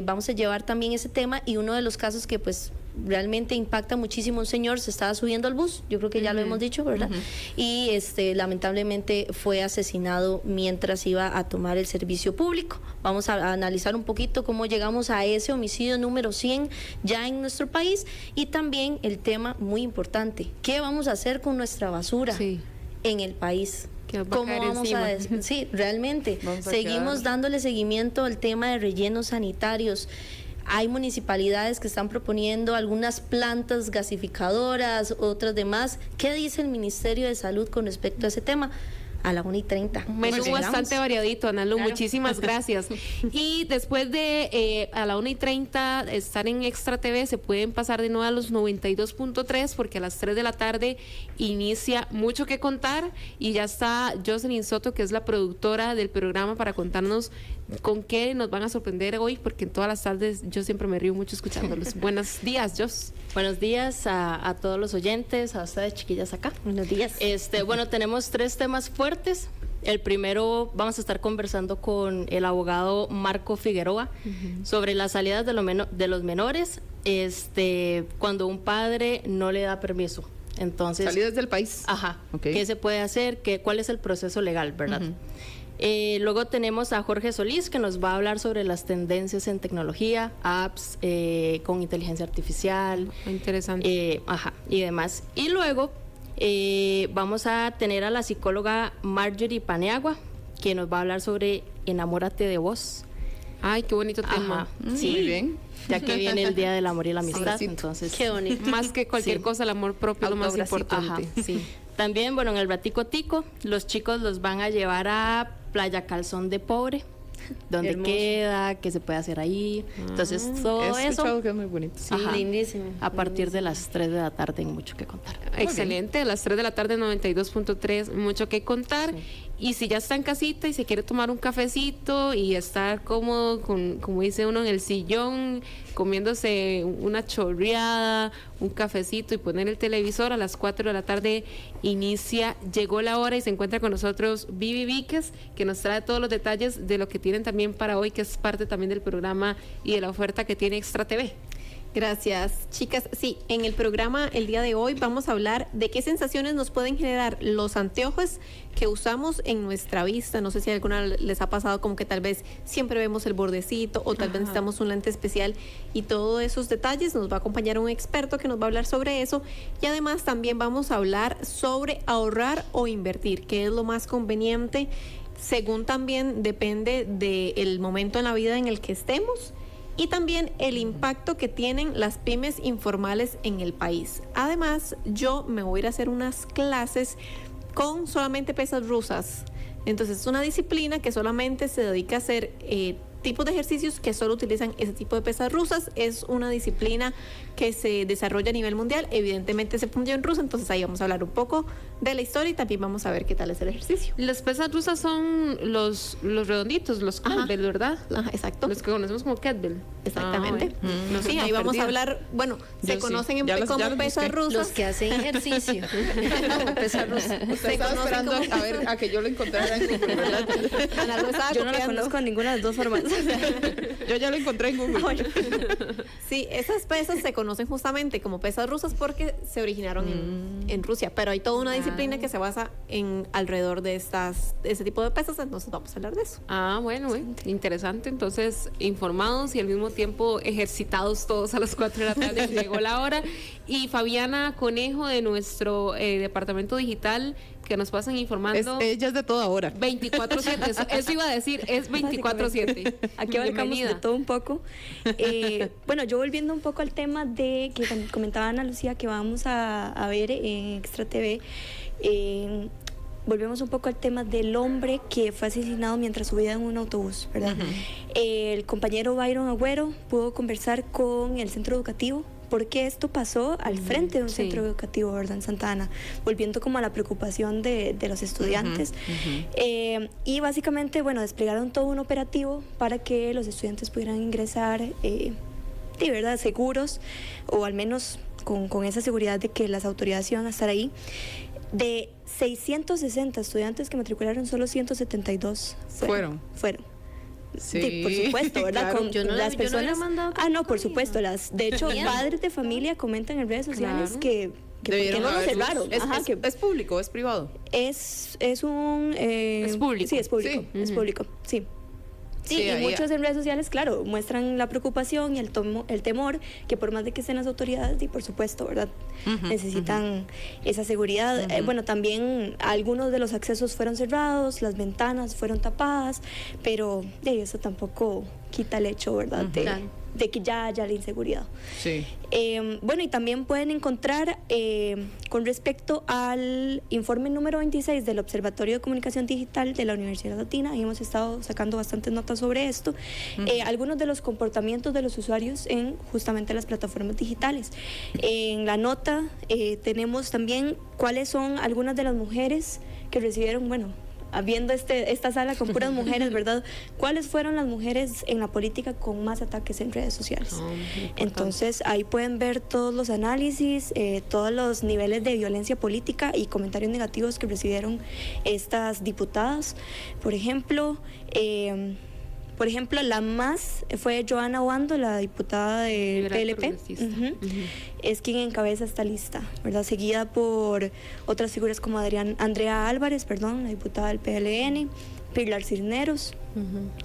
Vamos a llevar también ese tema, y uno de los casos que pues realmente impacta muchísimo, un señor se estaba subiendo al bus, yo creo que ya lo hemos dicho, ¿verdad? Y lamentablemente fue asesinado mientras iba a tomar el servicio público. Vamos a analizar un poquito cómo llegamos a ese homicidio número 100 ya en nuestro país, y también el tema muy importante, ¿qué vamos a hacer con nuestra basura en el país? ¿Cómo vamos a sí, realmente seguimos dándole seguimiento al tema de rellenos sanitarios? Hay municipalidades que están proponiendo algunas plantas gasificadoras, otras demás. ¿Qué dice el Ministerio de Salud con respecto a ese tema? A la 1:30. Menú bastante variadito, Analu, muchísimas gracias. Y después de a la 1:30 estar en Extra TV, se pueden pasar de nuevo a los 92.3, porque a las 3 de la tarde inicia Mucho que Contar, y ya está Jocelyn Soto, que es la productora del programa, para contarnos con qué nos van a sorprender hoy, porque en todas las tardes yo siempre me río mucho escuchándolos. Buenos días, Jos. Buenos días a todos los oyentes, a ustedes chiquillas acá. Buenos días. Bueno, tenemos 3 temas fuertes. El primero, vamos a estar conversando con el abogado Marco Figueroa sobre las salidas de los menores cuando un padre no le da permiso. Entonces, salidas del país. Ajá. ¿Qué se puede hacer? ¿Cuál es el proceso legal, verdad? Luego tenemos a Jorge Solís, que nos va a hablar sobre las tendencias en tecnología, apps con inteligencia artificial. Interesante. Y demás. Y luego vamos a tener a la psicóloga Marjorie Paniagua, que nos va a hablar sobre Enamórate de Vos. Ay, qué bonito tema. Sí, muy bien. Ya que viene el Día del Amor y la Amistad, entonces... Qué bonito. Más que cualquier cosa, el amor propio es lo más importante. Sí. También, bueno, en el Ratico Tico, los chicos los van a llevar a Playa Calzón de Pobre, donde queda, qué se puede hacer ahí. Entonces, todo eso. Que es muy bonito. Sí, lindísimo. A partir de las 3 de la tarde, en Mucho que Contar. Excelente, a las 3 de la tarde, 92.3, Mucho que Contar. Y si ya está en casita y se quiere tomar un cafecito y estar cómodo, como dice uno, en el sillón, comiéndose una chorreada, un cafecito y poner el televisor, a las 4 de la tarde llegó la hora, y se encuentra con nosotros Vivi Víquez, que nos trae todos los detalles de lo que tienen también para hoy, que es parte también del programa y de la oferta que tiene Extra TV. Gracias, chicas. Sí, en el programa el día de hoy vamos a hablar de qué sensaciones nos pueden generar los anteojos que usamos en nuestra vista. No sé si a alguna les ha pasado como que tal vez siempre vemos el bordecito, o tal vez necesitamos un lente especial, y todos esos detalles nos va a acompañar un experto que nos va a hablar sobre eso. Y además también vamos a hablar sobre ahorrar o invertir, qué es lo más conveniente, según también depende del momento en la vida en el que estemos, y también el impacto que tienen las pymes informales en el país. Además, yo me voy a ir a hacer unas clases con solamente pesas rusas. Entonces es una disciplina que solamente se dedica a hacer tipos de ejercicios que solo utilizan ese tipo de pesas rusas. Es una disciplina que se desarrolla a nivel mundial, evidentemente se fundió en Rusia, entonces ahí vamos a hablar un poco de la historia y también vamos a ver qué tal es el ejercicio. Las pesas rusas son los redonditos, los kettlebell, ¿verdad? Ajá, exacto. Los que conocemos como kettlebell. Exactamente. Sí, ahí vamos a hablar, bueno, se conocen como pesas rusas. Los que hacen ejercicio. Pesas rusas. Usted estaba esperando a que yo lo encontrara en Google, ¿verdad? Yo no la conozco en ninguna de las dos formas. Yo ya lo encontré en Google. Sí, esas pesas se conocen justamente como pesas rusas porque se originaron en Rusia, pero hay toda una disciplina que se basa en alrededor de ese tipo de pesas, entonces vamos a hablar de eso. Bueno, interesante. Entonces, informados y al mismo tiempo ejercitados todos a las 4 de la tarde, llegó la hora. Y Fabiana Conejo de nuestro departamento digital, que nos pasan informando. Ella es de toda hora. 24/7, eso iba a decir, es 24/7. Aquí abarcamos de todo un poco. Bueno, yo volviendo un poco al tema de que comentaba Ana Lucía que vamos a ver en Extra TV, volvemos un poco al tema del hombre que fue asesinado mientras subía en un autobús, ¿verdad? El compañero Byron Agüero pudo conversar con el centro educativo, porque esto pasó al frente de un centro educativo, ¿verdad? En Santa Ana, volviendo como a la preocupación de los estudiantes. Y básicamente, bueno, desplegaron todo un operativo para que los estudiantes pudieran ingresar de verdad seguros, o al menos con esa seguridad de que las autoridades iban a estar ahí. De 660 estudiantes que matricularon, solo 172 fueron. Sí, por supuesto, ¿verdad? Claro. Con las personas. No, por supuesto. De hecho, padres de familia comentan en redes sociales que no lo cerraron. ¿Es público? ¿Es privado? Es público. Sí, es público. Sí. Es público, sí. Sí, y muchos en redes sociales, claro, muestran la preocupación y el temor, que por más de que estén las autoridades, y por supuesto, ¿verdad? Necesitan esa seguridad. Bueno, también algunos de los accesos fueron cerrados, las ventanas fueron tapadas, pero eso tampoco quita el hecho, ¿verdad? De que ya haya la inseguridad. Sí. Bueno, y también pueden encontrar con respecto al informe número 26 del Observatorio de Comunicación Digital de la Universidad Latina, y hemos estado sacando bastantes notas sobre esto, algunos de los comportamientos de los usuarios en justamente las plataformas digitales. En la nota tenemos también cuáles son algunas de las mujeres que recibieron, bueno, viendo esta sala con puras mujeres, ¿verdad? ¿Cuáles fueron las mujeres en la política con más ataques en redes sociales? Entonces, ahí pueden ver todos los análisis, todos los niveles de violencia política y comentarios negativos que recibieron estas diputadas. Por ejemplo, la más fue Joana Obando, la diputada de PLP. Es quien encabeza esta lista, ¿verdad? Seguida por otras figuras como Andrea Álvarez, la diputada del PLN, Pilar Cisneros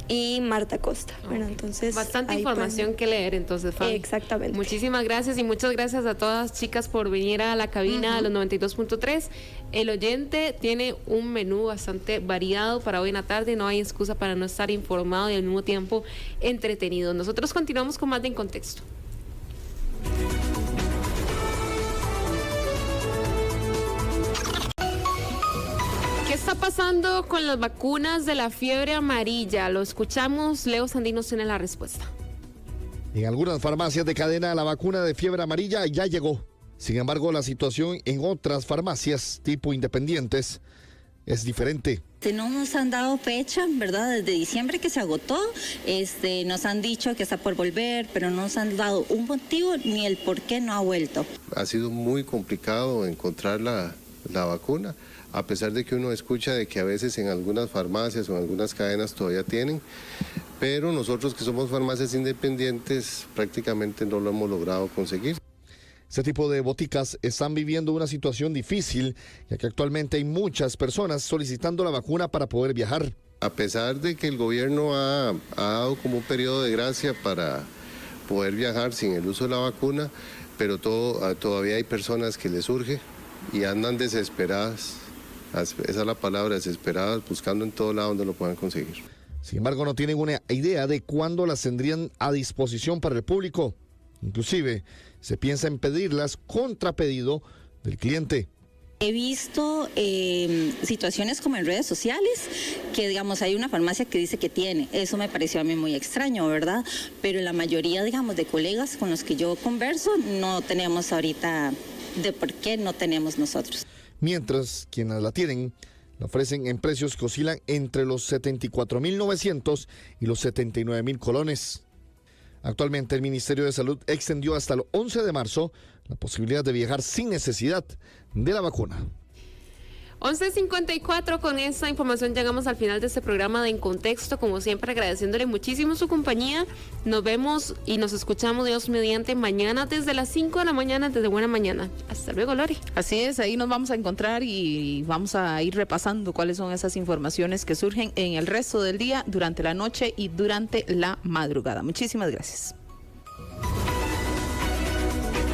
y Marta Costa. Bueno, entonces bastante información que leer, entonces, Fabi. Exactamente. Muchísimas gracias y muchas gracias a todas, chicas, por venir a la cabina de los 92.3. El oyente tiene un menú bastante variado para hoy en la tarde, no hay excusa para no estar informado y al mismo tiempo entretenido. Nosotros continuamos con más de En Contexto. ¿Qué está pasando con las vacunas de la fiebre amarilla? Lo escuchamos, Leo Sandino tiene la respuesta. En algunas farmacias de cadena la vacuna de fiebre amarilla ya llegó. Sin embargo, la situación en otras farmacias tipo independientes es diferente. No nos han dado fecha, ¿verdad? Desde diciembre que se agotó, nos han dicho que está por volver, pero no nos han dado un motivo ni el por qué no ha vuelto. Ha sido muy complicado encontrar la vacuna, a pesar de que uno escucha de que a veces en algunas farmacias o en algunas cadenas todavía tienen, pero nosotros que somos farmacias independientes prácticamente no lo hemos logrado conseguir. Este tipo de boticas están viviendo una situación difícil, ya que actualmente hay muchas personas solicitando la vacuna para poder viajar. A pesar de que el gobierno ha dado como un periodo de gracia para poder viajar sin el uso de la vacuna, pero todavía hay personas que les urge y andan desesperadas, esa es la palabra, desesperadas, buscando en todo lado donde lo puedan conseguir. Sin embargo, no tienen una idea de cuándo las tendrían a disposición para el público. Inclusive, se piensa en pedirlas contra pedido del cliente. He visto situaciones como en redes sociales, que digamos hay una farmacia que dice que tiene, eso me pareció a mí muy extraño, ¿verdad? Pero la mayoría, digamos, de colegas con los que yo converso, no tenemos ahorita de por qué no tenemos nosotros. Mientras quienes la tienen, la ofrecen en precios que oscilan entre los 74.900 y los 79.000 colones. Actualmente el Ministerio de Salud extendió hasta el 11 de marzo la posibilidad de viajar sin necesidad de la vacuna. 11:54, con esta información llegamos al final de este programa de En Contexto, como siempre agradeciéndole muchísimo su compañía. Nos vemos y nos escuchamos, Dios mediante, mañana desde las 5 de la mañana, desde Buena Mañana. Hasta luego, Lori. Así es, ahí nos vamos a encontrar y vamos a ir repasando cuáles son esas informaciones que surgen en el resto del día, durante la noche y durante la madrugada. Muchísimas gracias.